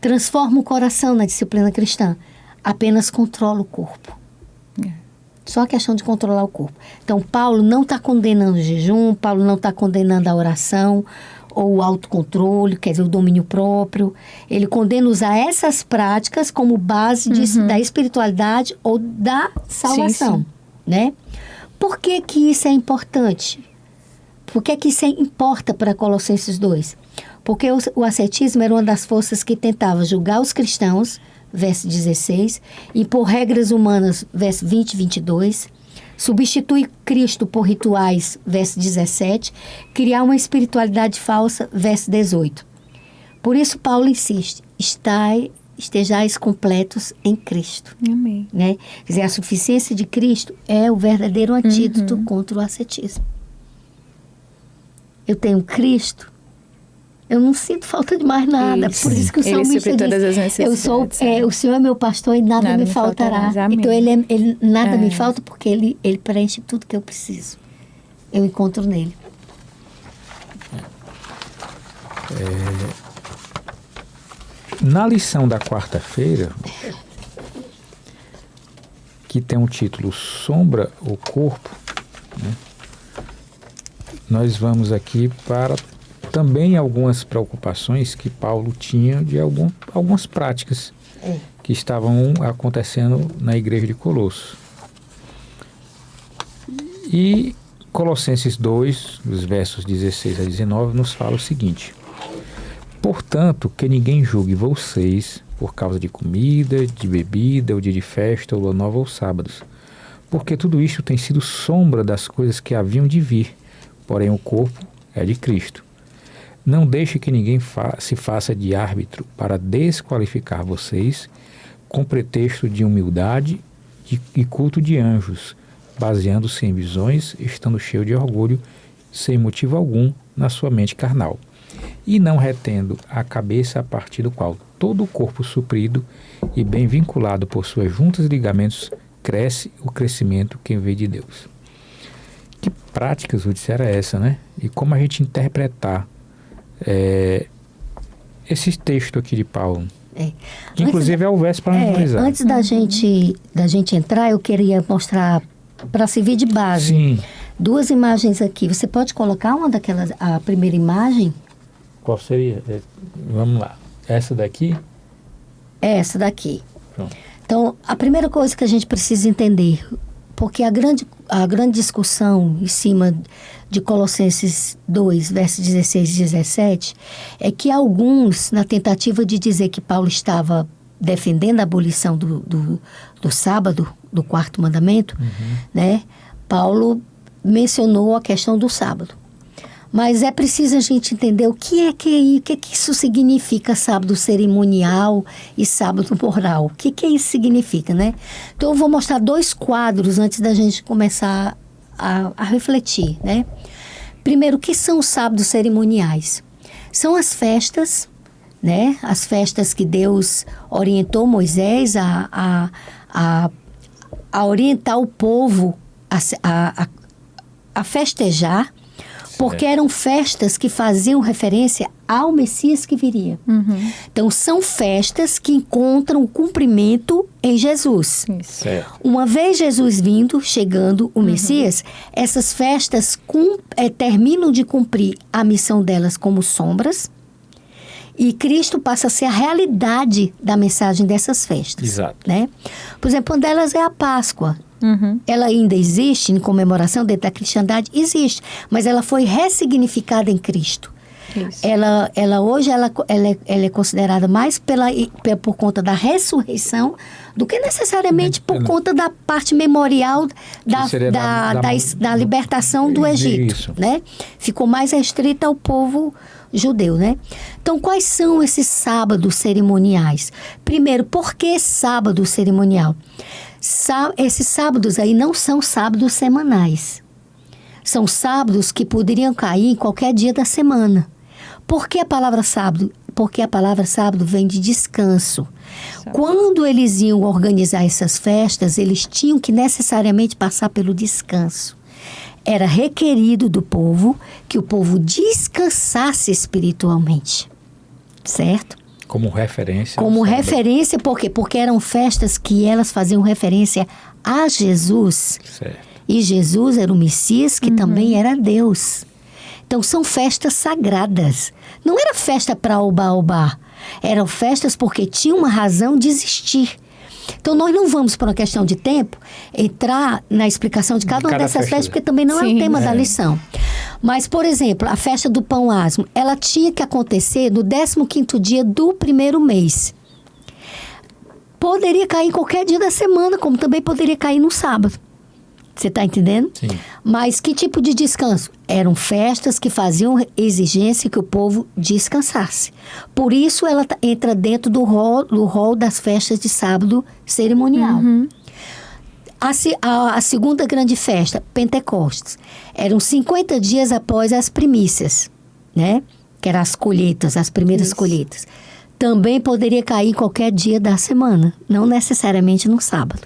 Transforma o coração na disciplina cristã. Apenas controla o corpo. Só a questão de controlar o corpo. Então, Paulo não está condenando o jejum, Paulo não está condenando a oração ou o autocontrole, quer dizer, o domínio próprio. Ele condena usar essas práticas como base da espiritualidade ou da salvação, né? Por que isso é importante? Por que isso importa para Colossenses 2? Porque o ascetismo era uma das forças que tentava julgar os cristãos, verso 16, impor regras humanas, verso 20 e 22, substituir Cristo por rituais, verso 17, criar uma espiritualidade falsa, verso 18. Por isso, Paulo insiste, estejais completos em Cristo. Amém. Né? Quer dizer, a suficiência de Cristo é o verdadeiro antídoto contra o ascetismo. Eu tenho Cristo, eu não sinto falta de mais nada. Isso. Por isso que o salmista diz, o Senhor é meu pastor e nada me faltará. Então, ele nada me falta porque ele preenche tudo que eu preciso. Eu encontro nele. Na lição da quarta-feira, que tem um título Sombra ou Corpo, né? Nós vamos aqui para também algumas preocupações que Paulo tinha de algumas práticas que estavam acontecendo na igreja de Colosso. E Colossenses 2, os versos 16 a 19, nos fala o seguinte: portanto, que ninguém julgue vocês por causa de comida, de bebida, ou dia de festa, ou lua nova, ou sábados, porque tudo isto tem sido sombra das coisas que haviam de vir, porém o corpo é de Cristo. Não deixe que ninguém se faça de árbitro para desqualificar vocês com pretexto de humildade e culto de anjos, baseando-se em visões, estando cheio de orgulho sem motivo algum na sua mente carnal, e não retendo a cabeça, a partir do qual todo o corpo suprido e bem vinculado por suas juntas e ligamentos cresce o crescimento que vem de Deus. Que práticas, Ruth, era essa, né? E como a gente interpretar esse texto aqui de Paulo? Que inclusive é o verso para memorizar. Antes da gente entrar, eu queria mostrar, para servir de base, Sim. 2 imagens aqui. Você pode colocar uma daquelas, a primeira imagem? Qual seria? Vamos lá. Essa daqui? Essa daqui. Pronto. Então, a primeira coisa que a gente precisa entender, porque a grande discussão em cima de Colossenses 2, versos 16 e 17, é que alguns, na tentativa de dizer que Paulo estava defendendo a abolição do sábado, do 4º mandamento, né? Paulo mencionou a questão do sábado. Mas é preciso a gente entender o que isso significa, sábado cerimonial e sábado moral. O que isso significa, né? Então, eu vou mostrar 2 quadros antes da gente começar a refletir, né? Primeiro, o que são os sábados cerimoniais? São as festas, né? As festas que Deus orientou Moisés a orientar o povo a festejar, porque eram festas que faziam referência ao Messias que viria. Então, são festas que encontram o cumprimento em Jesus. Certo. Uma vez Jesus chegando o Messias, essas festas terminam de cumprir a missão delas como sombras, e Cristo passa a ser a realidade da mensagem dessas festas. Exato. Né? Por exemplo, uma delas é a Páscoa. Ela ainda existe em comemoração dentro da cristandade? Existe, mas ela foi ressignificada em Cristo. Isso. Ela hoje é considerada mais por conta da ressurreição do que necessariamente por conta da parte memorial da libertação do Egito. Isso. Né? Ficou mais restrita ao povo judeu, né? Então, quais são esses sábados cerimoniais? Primeiro, por que sábado cerimonial? Esses sábados aí não são sábados semanais. São sábados que poderiam cair em qualquer dia da semana. Por que a palavra sábado? Porque a palavra sábado vem de descanso. Quando eles iam organizar essas festas, eles tinham que necessariamente passar pelo descanso. Era requerido do povo que o povo descansasse espiritualmente. Certo? Como referência. Como referência, por quê? Porque eram festas que elas faziam referência a Jesus. Certo. E Jesus era o Messias, que também era Deus. Então, são festas sagradas. Não era festa para oba-oba. Eram festas porque tinha uma razão de existir. Então, nós não vamos, por uma questão de tempo, entrar na explicação de cada uma dessas festas, porque também não é o tema da lição. Mas, por exemplo, a festa do pão asmo, ela tinha que acontecer no 15º dia do primeiro mês. Poderia cair em qualquer dia da semana, como também poderia cair no sábado. Você está entendendo? Sim. Mas que tipo de descanso? Eram festas que faziam exigência que o povo descansasse. Por isso, ela entra dentro do rol das festas de sábado cerimonial. A segunda grande festa, Pentecostes, eram 50 dias após as primícias, né? Que eram as colheitas, as primeiras colheitas. Também poderia cair em qualquer dia da semana, não necessariamente no sábado,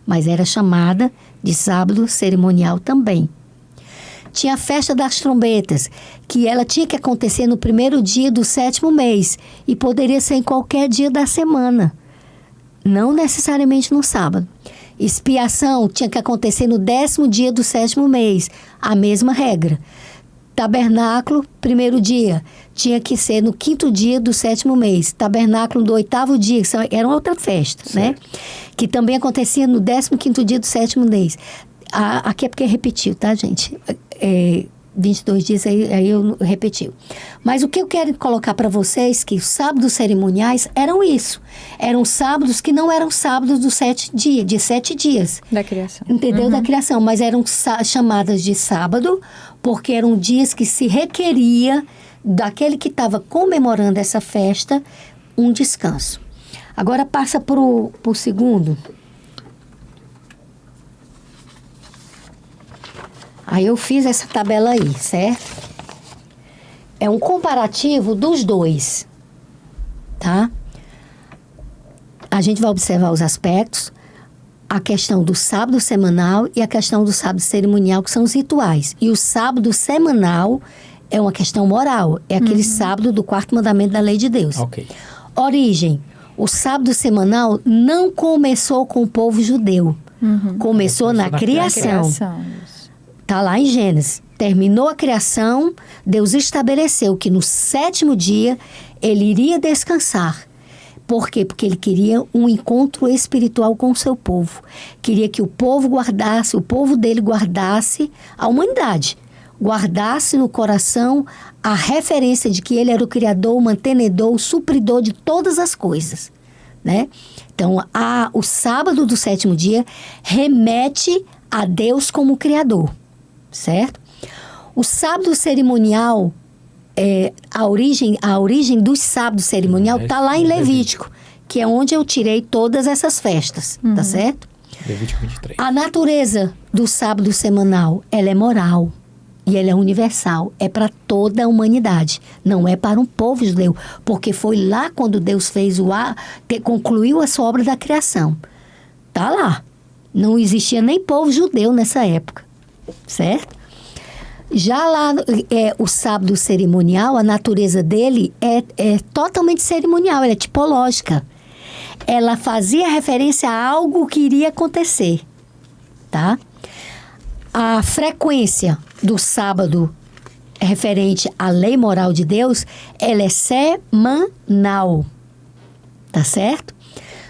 mas era chamada de sábado cerimonial também. Tinha a festa das trombetas, que ela tinha que acontecer no primeiro dia do 7º mês e poderia ser em qualquer dia da semana, não necessariamente no sábado. Expiação tinha que acontecer no 10º dia do 7º mês, a mesma regra. Tabernáculo, primeiro dia, tinha que ser no 5º dia do 7º mês. Tabernáculo do 8º dia, que era outra festa, né? Que também acontecia no 15º dia do 7º mês. Aqui é porque repetiu, tá, gente? 22 dias, aí eu repetiu. Mas o que eu quero colocar para vocês, que os sábados cerimoniais eram isso. Eram sábados que não eram sábados de 7 dias. Da criação. Entendeu? Da criação. Mas eram chamadas de sábado, porque eram dias que se requeria daquele que estava comemorando essa festa um descanso. Agora passa para o segundo. Aí eu fiz essa tabela aí, certo? É um comparativo dos dois, tá? A gente vai observar os aspectos, a questão do sábado semanal e a questão do sábado cerimonial, que são os rituais. E o sábado semanal é uma questão moral, é aquele sábado do 4º mandamento da lei de Deus. Ok. Origem, o sábado semanal não começou com o povo judeu, começou na criação. Está lá em Gênesis. Terminou a criação, Deus estabeleceu que no 7º dia ele iria descansar. Por quê? Porque ele queria um encontro espiritual com o seu povo. Queria que o povo guardasse, o povo dele guardasse a humanidade. Guardasse no coração a referência de que ele era o criador, o mantenedor, o supridor de todas as coisas, né? Então, o sábado do 7º dia remete a Deus como criador, certo? O sábado cerimonial, a origem do sábado cerimonial está lá em Levítico, que é onde eu tirei todas essas festas, tá certo? Levítico 23. A natureza do sábado semanal, ela é moral e ela é universal, é para toda a humanidade, não é para um povo judeu, porque foi lá quando Deus fez concluiu a sua obra da criação. Tá lá. Não existia nem povo judeu nessa época, certo? Já lá, o sábado cerimonial, a natureza dele é totalmente cerimonial, ela é tipológica. Ela fazia referência a algo que iria acontecer, tá? A frequência do sábado referente à lei moral de Deus, ela é semanal, tá certo?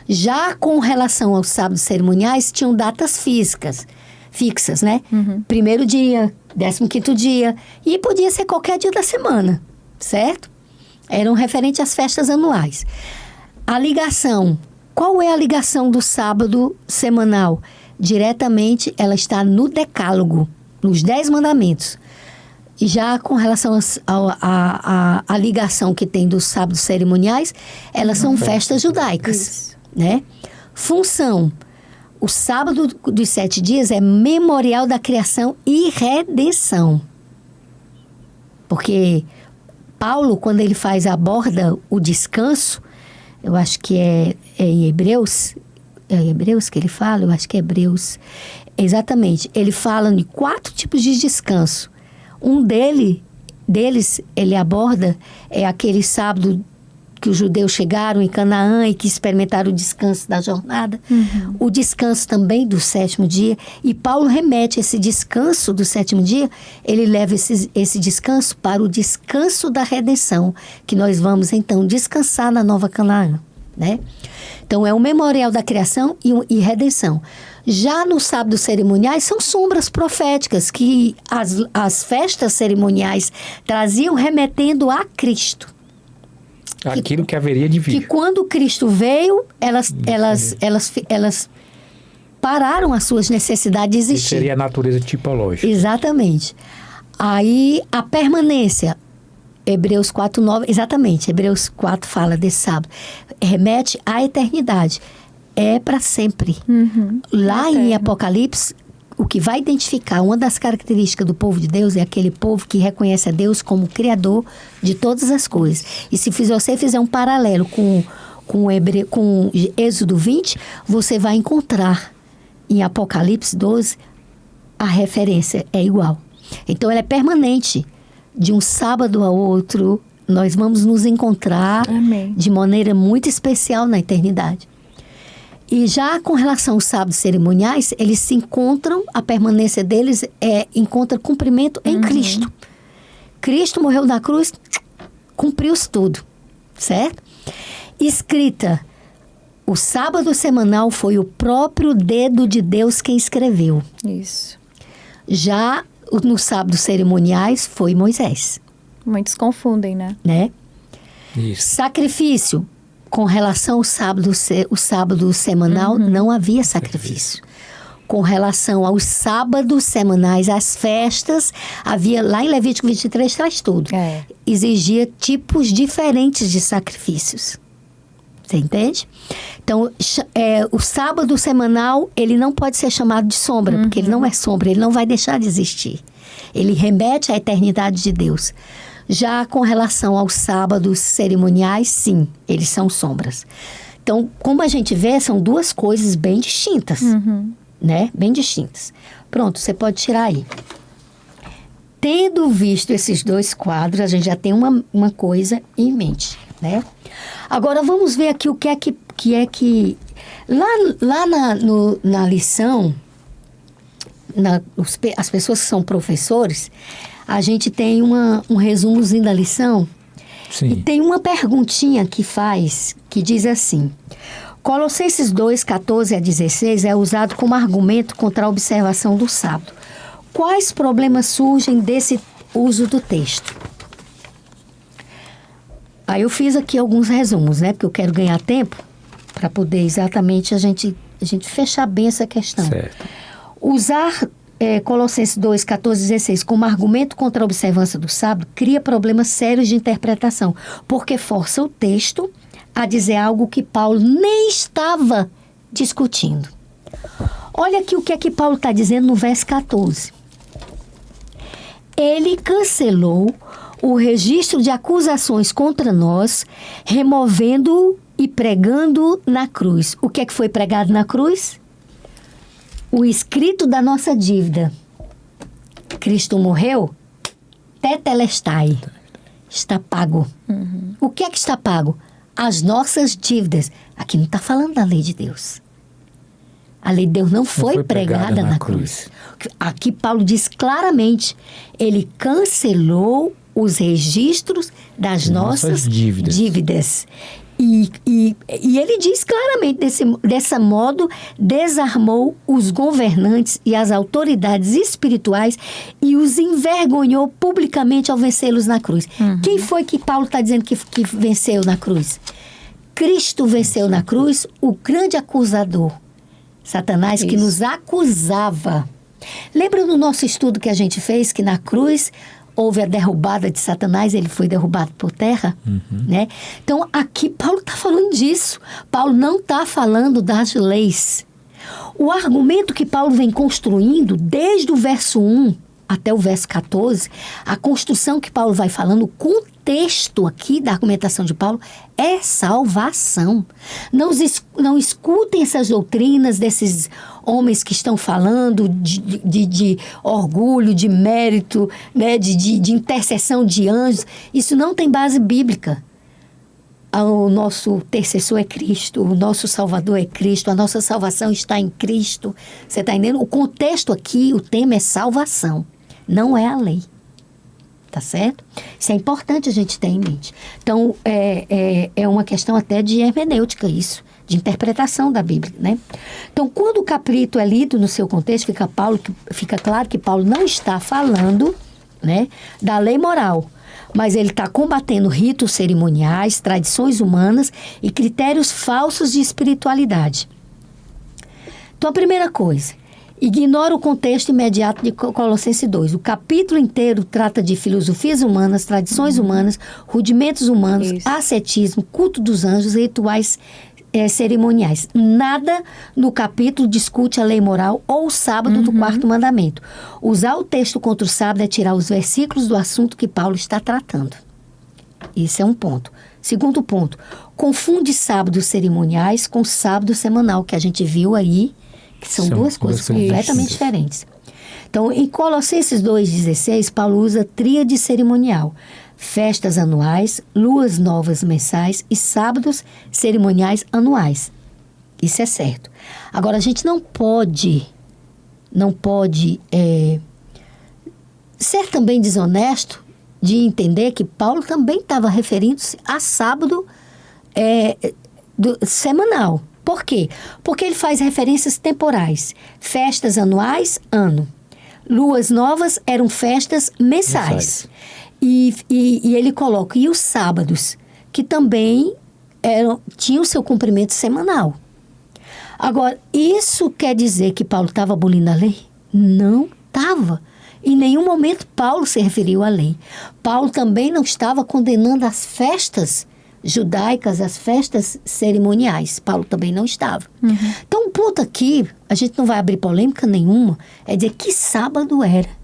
Já com relação aos sábados cerimoniais, tinham datas fixas, né? 1º dia, 15º dia, e podia ser qualquer dia da semana, certo? Eram referentes às festas anuais. A ligação, qual é a ligação do sábado semanal? Diretamente, ela está no decálogo, nos 10 mandamentos. E já com relação à ligação que tem dos sábados cerimoniais, elas são festas judaicas, né? Função, o sábado dos 7 dias é memorial da criação e redenção. Porque Paulo, quando ele aborda o descanso, eu acho que é em Hebreus, que ele fala? Eu acho que é Hebreus. Exatamente. Ele fala de 4 tipos de descanso. Um deles, ele aborda, é aquele sábado que os judeus chegaram em Canaã e que experimentaram o descanso da jornada. O descanso também do 7º dia. E Paulo remete esse descanso do 7º dia, ele leva esse descanso para o descanso da redenção, que nós vamos, então, descansar na Nova Canaã, né? Então, é um memorial da criação e redenção. Já no sábado cerimoniais, são sombras proféticas que as festas cerimoniais traziam remetendo a Cristo. Aquilo que haveria de vir. Que quando Cristo veio, elas pararam as suas necessidades de existir. Isso seria a natureza tipológica. Exatamente. Aí, a permanência... Hebreus 4:9, exatamente, Hebreus 4 fala desse sábado. Remete à eternidade. É para sempre. Lá em Apocalipse, o que vai identificar uma das características do povo de Deus é aquele povo que reconhece a Deus como Criador de todas as coisas. E se você fizer um paralelo com Êxodo 20, você vai encontrar em Apocalipse 12, a referência é igual. Então, ela é permanente. De um sábado ao outro, nós vamos nos encontrar de maneira muito especial na eternidade. E já com relação aos sábados cerimoniais, eles se encontram, a permanência deles encontra cumprimento em Cristo. Cristo morreu na cruz, cumpriu-se tudo, certo? Escrita, o sábado semanal foi o próprio dedo de Deus quem escreveu. Isso. Já nos sábados cerimoniais foi Moisés. Muitos confundem, né? Isso. Sacrifício. Com relação ao sábado semanal, não havia sacrifício. Com relação aos sábados semanais, às festas, havia, lá em Levítico 23 traz tudo. Exigia tipos diferentes de sacrifícios. Você entende? Então, o sábado semanal, ele não pode ser chamado de sombra, porque ele não é sombra, ele não vai deixar de existir. Ele remete à eternidade de Deus. Já com relação aos sábados cerimoniais, sim, eles são sombras. Então, como a gente vê, são duas coisas bem distintas, né? Bem distintas. Pronto, você pode tirar aí. Tendo visto esses dois quadros, a gente já tem uma coisa em mente, né? Agora, vamos ver aqui o que é que... Lá na lição, as pessoas que são professores, a gente tem um resumozinho da lição. Sim. E tem uma perguntinha que diz assim: Colossenses 2, 14 a 16 é usado como argumento contra a observação do sábado. Quais problemas surgem desse uso do texto? Aí eu fiz aqui alguns resumos, né? Porque eu quero ganhar tempo para poder exatamente a gente fechar bem essa questão. Certo. Usar Colossenses 2, 14 e 16 como argumento contra a observância do sábado cria problemas sérios de interpretação, porque força o texto a dizer algo que Paulo nem estava discutindo. Olha aqui o que é que Paulo está dizendo no verso 14. Ele cancelou o registro de acusações contra nós, removendo e pregando na cruz. O que é que foi pregado na cruz? O escrito da nossa dívida. Cristo morreu, tetelestai, está pago. O que é que está pago? As nossas dívidas. Aqui não está falando da lei de Deus. A lei de Deus não foi pregada na cruz. Aqui Paulo diz claramente, ele cancelou os registros das nossas dívidas. E ele diz claramente, dessa modo, desarmou os governantes e as autoridades espirituais e os envergonhou publicamente ao vencê-los na cruz. Quem foi que Paulo está dizendo que venceu na cruz? Cristo venceu na cruz, o grande acusador, Satanás, que nos acusava. Lembra do nosso estudo que a gente fez, que na cruz houve a derrubada de Satanás, ele foi derrubado por terra, né? Então, aqui Paulo está falando disso. Paulo não está falando das leis. O argumento que Paulo vem construindo, desde o verso 1 até o verso 14, a construção que Paulo vai falando, o contexto aqui da argumentação de Paulo é salvação. Não escutem essas doutrinas desses homens que estão falando de orgulho, de mérito, né, de intercessão de anjos. Isso não tem base bíblica. O nosso intercessor é Cristo, o nosso Salvador é Cristo, a nossa salvação está em Cristo. Você está entendendo? O contexto aqui, o tema é salvação, não é a lei. Tá certo? Isso é importante a gente ter em mente. Então, é uma questão até de hermenêutica isso, de interpretação da Bíblia, né? Então, quando o capítulo é lido no seu contexto, fica claro que Paulo não está falando, né, da lei moral, mas ele está combatendo ritos cerimoniais, tradições humanas e critérios falsos de espiritualidade. Então, a primeira coisa, ignora o contexto imediato de Colossenses 2. O capítulo inteiro trata de filosofias humanas, tradições humanas, rudimentos humanos, ascetismo, culto dos anjos, rituais cerimoniais. Nada no capítulo discute a lei moral ou o sábado do quarto mandamento. Usar o texto contra o sábado é tirar os versículos do assunto que Paulo está tratando. Esse é um ponto. Segundo ponto, confunde sábados cerimoniais com sábado semanal, que a gente viu aí, que são duas coisas completamente diferentes. Então, em Colossenses 2,16, Paulo usa tríade cerimonial. Festas anuais, luas novas mensais e sábados cerimoniais anuais. Isso é certo. Agora, a gente não pode ser também desonesto de entender que Paulo também estava referindo-se a sábado semanal. Por quê? Porque ele faz referências temporais. Festas anuais, ano. Luas novas eram festas mensais. E ele coloca, e os sábados, que também tinham seu cumprimento semanal. Agora, isso quer dizer que Paulo estava abolindo a lei? Não estava. Em nenhum momento Paulo se referiu à lei. Paulo também não estava condenando as festas judaicas, as festas cerimoniais. Paulo também não estava. Então, um ponto aqui, a gente não vai abrir polêmica nenhuma, é dizer que sábado era.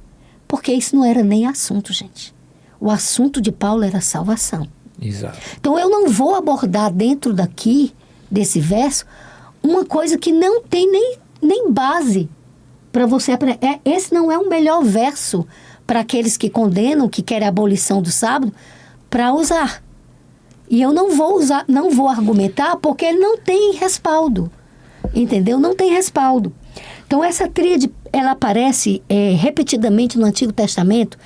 Porque isso não era nem assunto, gente. O assunto de Paulo era salvação. Exato. Então, eu não vou abordar dentro daqui, desse verso, uma coisa que não tem nem base para você aprender. Esse não é o melhor verso para aqueles que condenam, que querem a abolição do sábado, para usar. E eu não vou argumentar, porque ele não tem respaldo. Entendeu? Não tem respaldo. Então, essa tríade, ela aparece repetidamente no Antigo Testamento,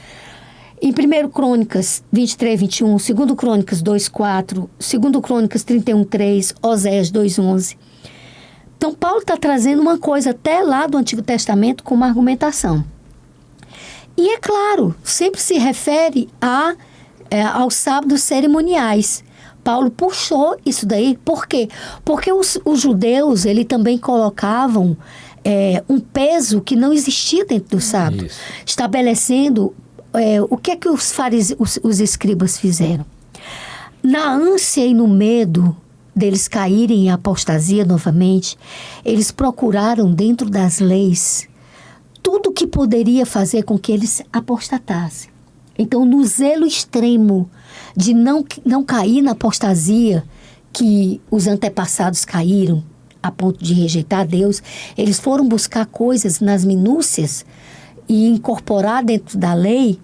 em 1 Crônicas 23, 21, 2 Crônicas 2, 4, 2 Crônicas 31, 3, Oséias 2, 11. Então, Paulo está trazendo uma coisa até lá do Antigo Testamento como argumentação. E é claro, sempre se refere aos sábados cerimoniais. Paulo puxou isso daí. Por quê? Porque os judeus, ele também colocavam um peso que não existia dentro do sábado. Isso. Estabelecendo o que é que os escribas fizeram. Na ânsia e no medo deles caírem em apostasia novamente, eles procuraram dentro das leis tudo que poderia fazer com que eles apostatassem. Então, no zelo extremo de não cair na apostasia que os antepassados caíram, a ponto de rejeitar Deus, eles foram buscar coisas nas minúcias e incorporar dentro da lei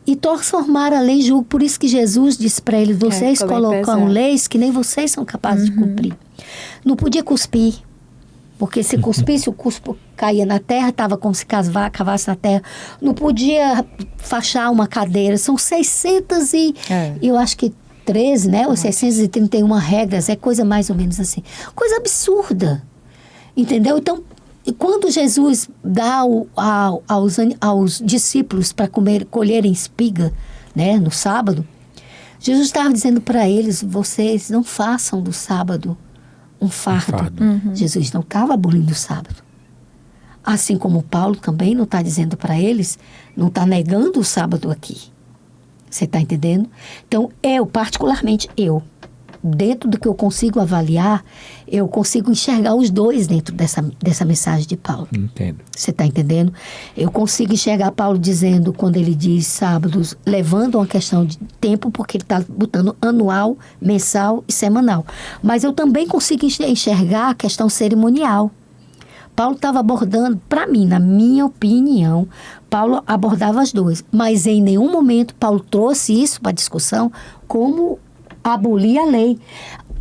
e transformar a lei em julgo. Por isso que Jesus disse para eles, vocês colocam leis que nem vocês são capazes de cumprir. Não podia cuspir, porque se cuspisse, o cuspo caía na terra, estava como se cavasse na terra. Não podia fachar uma cadeira. São 600 eu acho que 13, né? Ou 631 regras, é coisa mais ou menos assim. Coisa absurda, entendeu? Então, quando Jesus dá aos discípulos para colherem espiga, né, no sábado, Jesus estava dizendo para eles, vocês não façam do sábado um fardo. Jesus não estava abolindo o sábado. Assim como Paulo também não está dizendo para eles, não está negando o sábado aqui. Você está entendendo? Então, particularmente dentro do que eu consigo avaliar, eu consigo enxergar os dois dentro dessa mensagem de Paulo. Entendo. Você está entendendo? Eu consigo enxergar Paulo dizendo, quando ele diz sábados, levando uma questão de tempo, porque ele está botando anual, mensal e semanal. Mas eu também consigo enxergar a questão cerimonial. Paulo estava abordando, para mim, na minha opinião, Paulo abordava as duas. Mas em nenhum momento Paulo trouxe isso para a discussão como abolir a lei.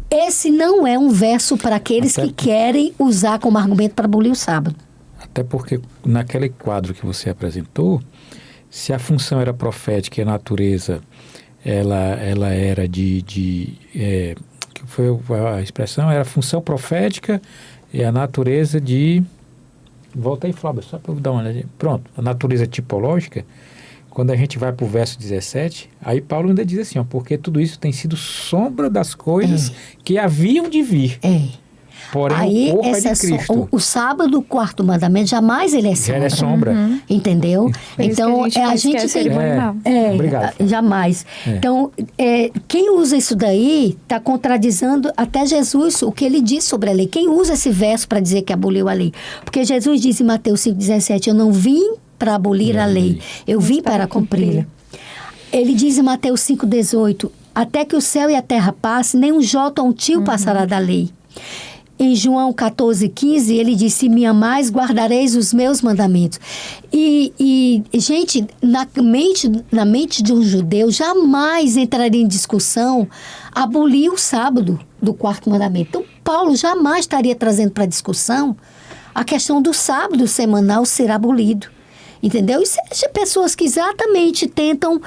Esse não é um verso para aqueles que querem usar como argumento para abolir o sábado. Até porque naquele quadro que você apresentou, se a função era profética e a natureza ela era que foi a expressão, era a função profética e a natureza de... Volta aí, Flávio, só para eu dar uma olhadinha. Pronto, a natureza tipológica, quando a gente vai para o verso 17, aí Paulo ainda diz assim, porque tudo isso tem sido sombra das coisas que haviam de vir. Porém, aí, o corpo é de Cristo. O sábado, o quarto mandamento, jamais ele é sombra. Ele é sombra. Entendeu? Então, a gente tem... Obrigado. Jamais. Então, quem usa isso daí está contradizendo até Jesus, o que ele diz sobre a lei. Quem usa esse verso para dizer que aboliu a lei? Porque Jesus diz em Mateus 5,17, eu não vim para abolir a lei, eu vim para cumpri-la. Ele diz em Mateus 5,18, até que o céu e a terra passem, nem um jota ou um tio passará da lei. Em João 14,15, ele diz, se me amais, guardareis os meus mandamentos. E gente, na mente de um judeu, jamais entraria em discussão abolir o sábado do quarto mandamento. Então, Paulo jamais estaria trazendo para discussão a questão do sábado semanal ser abolido. Entendeu? E sejam pessoas que exatamente tentam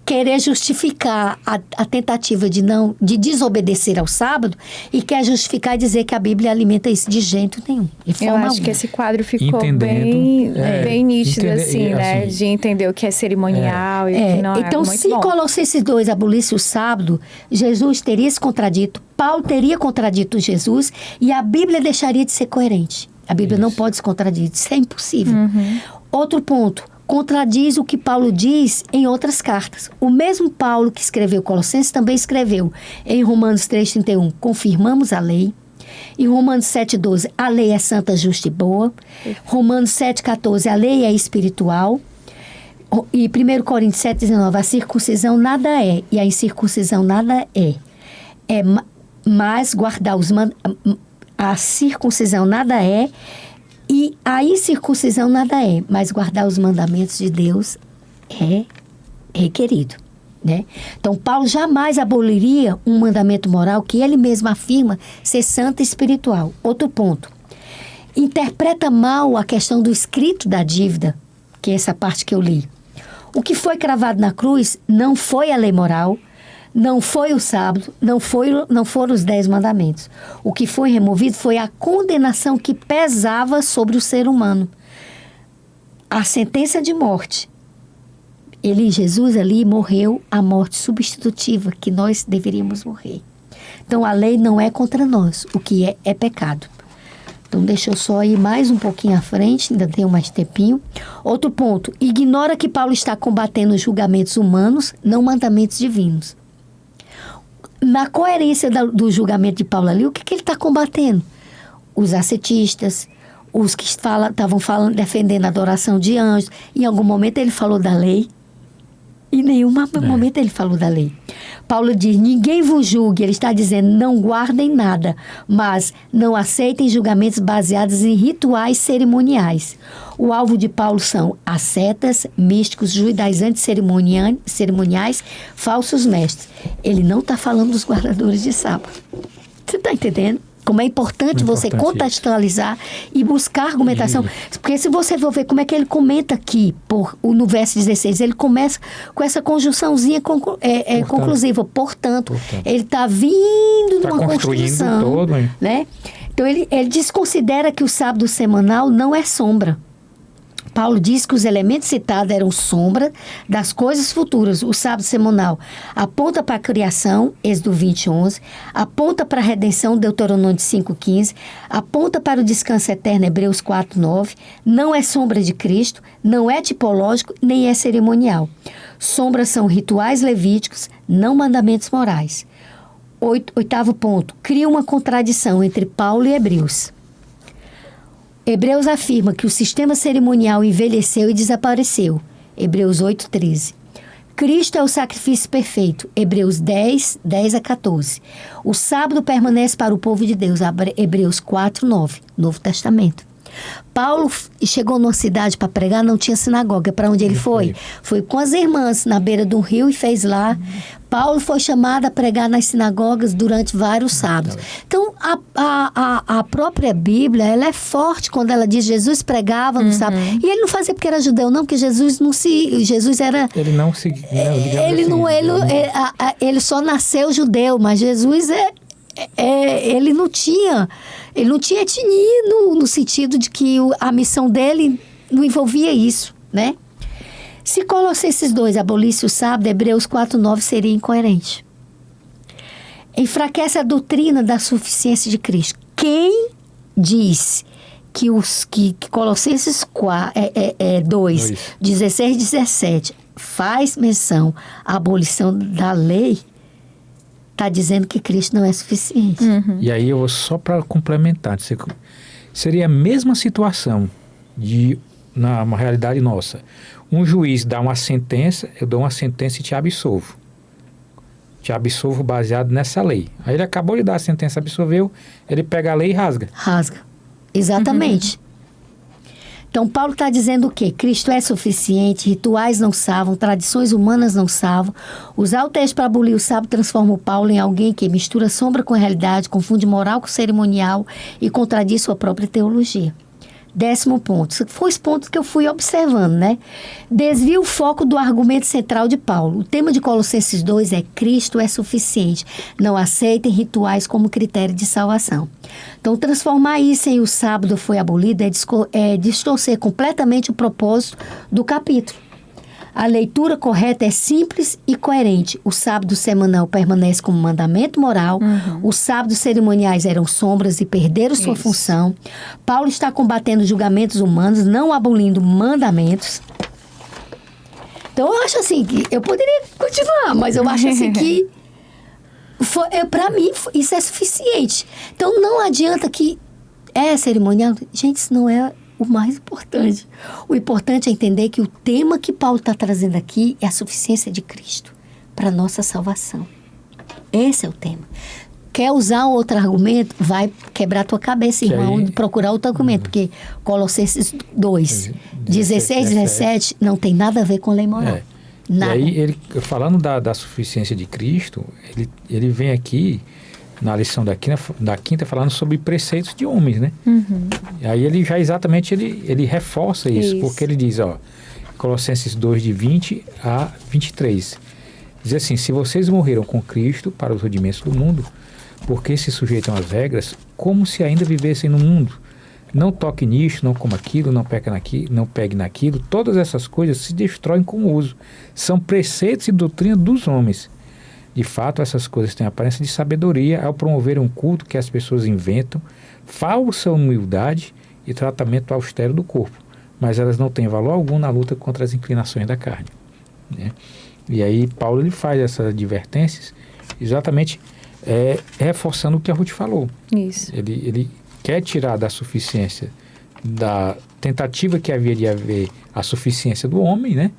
querer justificar a tentativa de desobedecer ao sábado e quer justificar e dizer que a Bíblia alimenta isso de jeito nenhum. Eu acho que esse quadro ficou bem nítido, assim, né? De entender o que é cerimonial e o que não é. Então, se Colossenses 2 abolisse o sábado, Jesus teria se contradito, Paulo teria contradito Jesus e a Bíblia deixaria de ser coerente. A Bíblia não pode se contradizer, isso é impossível. Outro ponto, contradiz o que Paulo diz em outras cartas. O mesmo Paulo que escreveu Colossenses também escreveu em Romanos 3,31, confirmamos a lei. Em Romanos 7,12, a lei é santa, justa e boa. Romanos 7,14, a lei é espiritual. E 1 Coríntios 7,19, a circuncisão nada é e a incircuncisão nada é. Mas guardar a circuncisão nada é e a incircuncisão nada é. Mas guardar os mandamentos de Deus é requerido. Né? Então, Paulo jamais aboliria um mandamento moral que ele mesmo afirma ser santo e espiritual. Outro ponto. Interpreta mal a questão do escrito da dívida, que é essa parte que eu li. O que foi cravado na cruz não foi a lei moral, não foi o sábado, não foram os 10 mandamentos. O que foi removido foi a condenação que pesava sobre o ser humano. A sentença de morte. Jesus ali morreu a morte substitutiva que nós deveríamos morrer. Então, a lei não é contra nós. O que é pecado. Então, deixa eu só ir mais um pouquinho à frente, ainda tenho mais tempinho. Outro ponto, ignora que Paulo está combatendo julgamentos humanos, não mandamentos divinos. Na coerência do julgamento de Paulo ali, o que ele está combatendo? Os ascetistas, os que estavam defendendo a adoração de anjos. Em algum momento ele falou da lei. Em nenhum momento ele falou da lei. Paulo diz, ninguém vos julgue. Ele está dizendo, não guardem nada, mas não aceitem julgamentos baseados em rituais cerimoniais. O alvo de Paulo são ascetas, místicos, judaizantes cerimoniais, falsos mestres. Ele não está falando dos guardadores de sábado. Você está entendendo? Como é importante você contextualizar e buscar argumentação. Porque se você for ver como é que ele comenta aqui, no verso 16, ele começa com essa conjunçãozinha conclusiva. Portanto, ele está vindo de uma construção. Todo, né? Então, ele desconsidera que o sábado semanal não é sombra. Paulo diz que os elementos citados eram sombra das coisas futuras. O sábado semanal aponta para a criação, Êxodo 20:11, aponta para a redenção, Deuteronômio 5:15, aponta para o descanso eterno, Hebreus 4:9, não é sombra de Cristo, não é tipológico, nem é cerimonial. Sombras são rituais levíticos, não mandamentos morais. Oitavo ponto, cria uma contradição entre Paulo e Hebreus. Hebreus afirma que o sistema cerimonial envelheceu e desapareceu. Hebreus 8:13. Cristo é o sacrifício perfeito. Hebreus 10:10-14. O sábado permanece para o povo de Deus. Hebreus 4:9. Novo Testamento. Paulo chegou numa cidade para pregar, não tinha sinagoga. Para onde ele foi? Foi com as irmãs na beira de um rio e fez lá. Paulo foi chamado a pregar nas sinagogas durante vários sábados. Então, a própria Bíblia, ela é forte quando ela diz Jesus pregava no sábado. E ele não fazia porque era judeu, não, porque Jesus era... Ele não seguia. Ele só nasceu judeu, mas Jesus ele não tinha etnia no sentido de que a missão dele não envolvia isso, né? Se Colossenses 2 abolisse o sábado, Hebreus 4:9 seria incoerente. Enfraquece a doutrina da suficiência de Cristo. Quem diz que Colossenses 2, 16 e 17 faz menção à abolição da lei, está dizendo que Cristo não é suficiente. E aí, só para complementar, seria a mesma situação na realidade nossa. Um juiz dá uma sentença, eu dou uma sentença e te absolvo. Te absolvo baseado nessa lei. Aí ele acabou de dar a sentença, absolveu, ele pega a lei e rasga. Rasga. Exatamente. Então, Paulo está dizendo o quê? Cristo é suficiente, rituais não salvam, tradições humanas não salvam. Usar o texto para abolir o sábado transforma o Paulo em alguém que mistura sombra com realidade, confunde moral com cerimonial e contradiz sua própria teologia. 10º ponto. Foi os pontos que eu fui observando, né? Desvia o foco do argumento central de Paulo. O tema de Colossenses 2 é Cristo é suficiente. Não aceitem rituais como critério de salvação. Então, transformar isso em o sábado foi abolido é distorcer completamente o propósito do capítulo. A leitura correta é simples e coerente. O sábado semanal permanece como mandamento moral. Os sábados cerimoniais eram sombras e perderam sua função. Paulo está combatendo julgamentos humanos, não abolindo mandamentos. Então, eu acho assim que... Eu poderia continuar, mas eu acho assim que Para mim, isso é suficiente. Então, não adianta que cerimonial. Gente, isso não é o mais importante. O importante é entender que o tema que Paulo está trazendo aqui é a suficiência de Cristo para a nossa salvação. Esse é o tema. Quer usar outro argumento? Vai quebrar tua cabeça, irmão, e procurar outro argumento. Porque Colossenses 2, 16, 17, não tem nada a ver com lei moral. Nada. E aí, ele, falando da suficiência de Cristo, ele vem aqui na lição da quinta falando sobre preceitos de homens, né? E aí ele já exatamente ele reforça isso, porque ele diz, Colossenses 2, de 20 a 23, diz assim: se vocês morreram com Cristo para os rudimentos do mundo, porque se sujeitam às regras, como se ainda vivessem no mundo. Não toque nisto, não coma aquilo, não pegue naquilo. Todas essas coisas se destroem com o uso. São preceitos e doutrina dos homens. De fato, essas coisas têm aparência de sabedoria ao promover um culto que as pessoas inventam, falsa humildade e tratamento austero do corpo. Mas elas não têm valor algum na luta contra as inclinações da carne, né? E aí Paulo ele faz essas advertências exatamente reforçando o que a Ruth falou. Isso. Ele quer tirar da suficiência, da tentativa que havia de haver a suficiência do homem, né?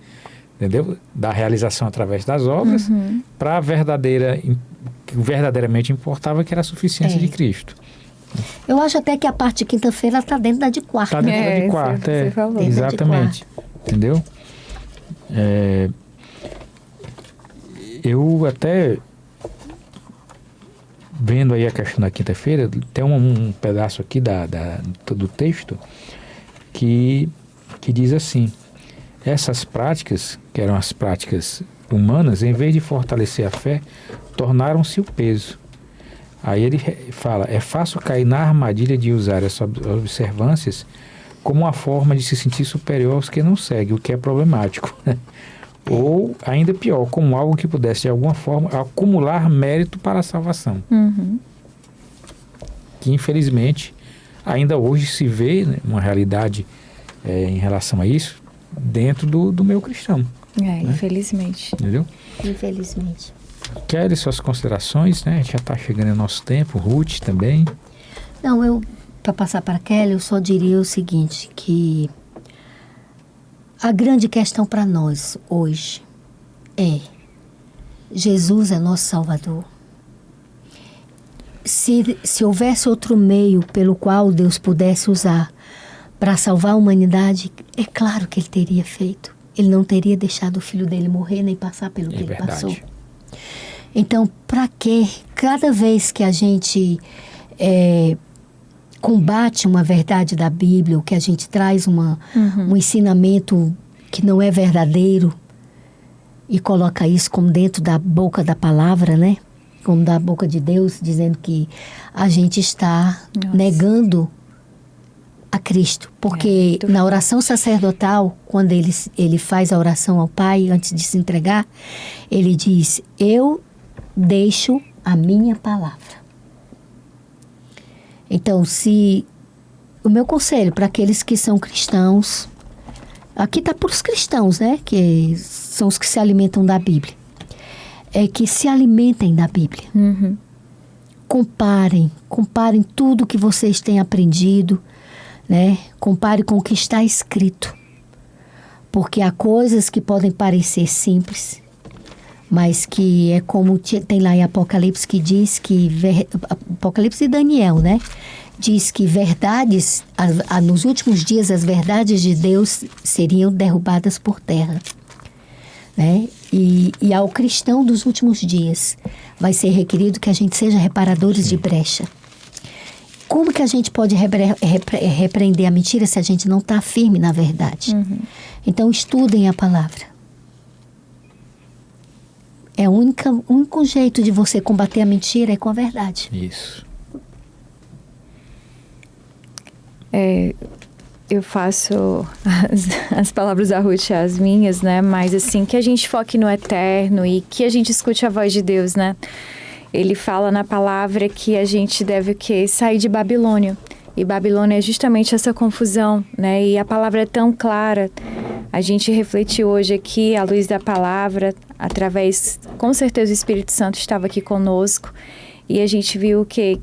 Entendeu? Da realização através das obras, para a verdadeiramente importava, que era a suficiência de Cristo. Eu acho até que a parte de quinta-feira está dentro da de quarta. Está dentro da de quarta, você falou. Exatamente. Entendeu? Eu até, vendo aí a questão da quinta-feira, tem um pedaço aqui do texto que diz assim: essas práticas, que eram as práticas humanas, em vez de fortalecer a fé, tornaram-se o peso. Aí ele fala: é fácil cair na armadilha de usar essas observâncias como uma forma de se sentir superior aos que não seguem, o que é problemático. Ou, ainda pior, como algo que pudesse, de alguma forma, acumular mérito para a salvação. Que, infelizmente, ainda hoje se vê, né, uma realidade em relação a isso, dentro do meio cristão. Né? Infelizmente. Entendeu? Infelizmente. Kelly, suas considerações, né? Já está chegando o nosso tempo. Ruth também. Não, para passar para Kelly, eu só diria o seguinte, que a grande questão para nós hoje é: Jesus é nosso Salvador. Se houvesse outro meio pelo qual Deus pudesse usar para salvar a humanidade, é claro que Ele teria feito. Ele não teria deixado o filho dele morrer nem passar pelo que ele passou. Então, para que cada vez que a gente combate uma verdade da Bíblia, ou que a gente traz um ensinamento que não é verdadeiro e coloca isso como dentro da boca da palavra, né? Como da boca de Deus, dizendo que a gente está negando a Cristo. Porque na oração sacerdotal, quando ele faz a oração ao Pai antes de se entregar, ele diz: eu deixo a minha palavra. Então, o meu conselho para aqueles que são cristãos, aqui está para os cristãos, né, que são os que se alimentam da Bíblia, é que se alimentem da Bíblia. Comparem tudo que vocês têm aprendido, né? Compare com o que está escrito, porque há coisas que podem parecer simples, mas que é como tem lá em Apocalipse, que diz que Apocalipse de Daniel, né? Diz que verdades, nos últimos dias as verdades de Deus seriam derrubadas por terra, né? E ao cristão dos últimos dias vai ser requerido que a gente seja reparadores de brecha. Como que a gente pode repreender a mentira se a gente não está firme na verdade? Então, estudem a palavra. É o único jeito de você combater a mentira é com a verdade. Isso. Eu faço as palavras da Ruth as minhas, né? Mas assim, que a gente foque no eterno e que a gente escute a voz de Deus, né? Ele fala na palavra que a gente deve sair de Babilônia. E Babilônia é justamente essa confusão, né? E a palavra é tão clara. A gente refletiu hoje aqui, à luz da palavra, através, com certeza o Espírito Santo estava aqui conosco, e a gente viu que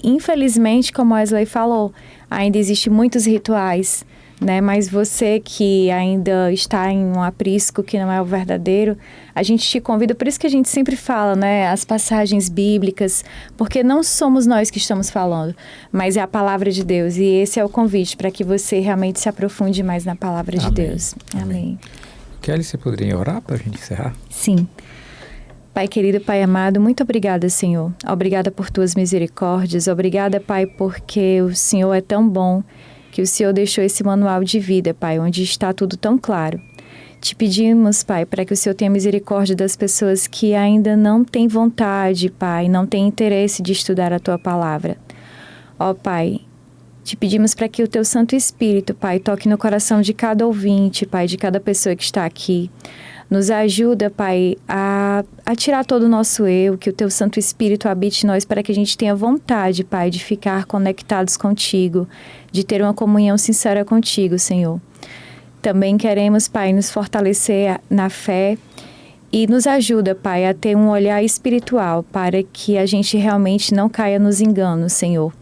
infelizmente, como Wesley falou, ainda existem muitos rituais, né? Mas você que ainda está em um aprisco que não é o verdadeiro, a gente te convida, por isso que a gente sempre fala, né? As passagens bíblicas, porque não somos nós que estamos falando, mas é a palavra de Deus. E esse é o convite para que você realmente se aprofunde mais na palavra de Deus. Amém. Kelly, você poderia orar para a gente encerrar? Sim. Pai querido, Pai amado, muito obrigada, Senhor. Obrigada por tuas misericórdias. Obrigada, Pai, porque o Senhor é tão bom, que o Senhor deixou esse manual de vida, Pai, onde está tudo tão claro. Te pedimos, Pai, para que o Senhor tenha misericórdia das pessoas que ainda não têm vontade, Pai, não têm interesse de estudar a Tua palavra. Ó, Pai, te pedimos para que o Teu Santo Espírito, Pai, toque no coração de cada ouvinte, Pai, de cada pessoa que está aqui. Nos ajuda, Pai, a tirar todo o nosso eu, que o Teu Santo Espírito habite em nós para que a gente tenha vontade, Pai, de ficar conectados contigo, de ter uma comunhão sincera contigo, Senhor. Também queremos, Pai, nos fortalecer na fé e nos ajuda, Pai, a ter um olhar espiritual para que a gente realmente não caia nos enganos, Senhor.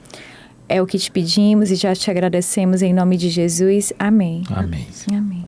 É o que te pedimos e já te agradecemos em nome de Jesus. Amém. Amém. Amém.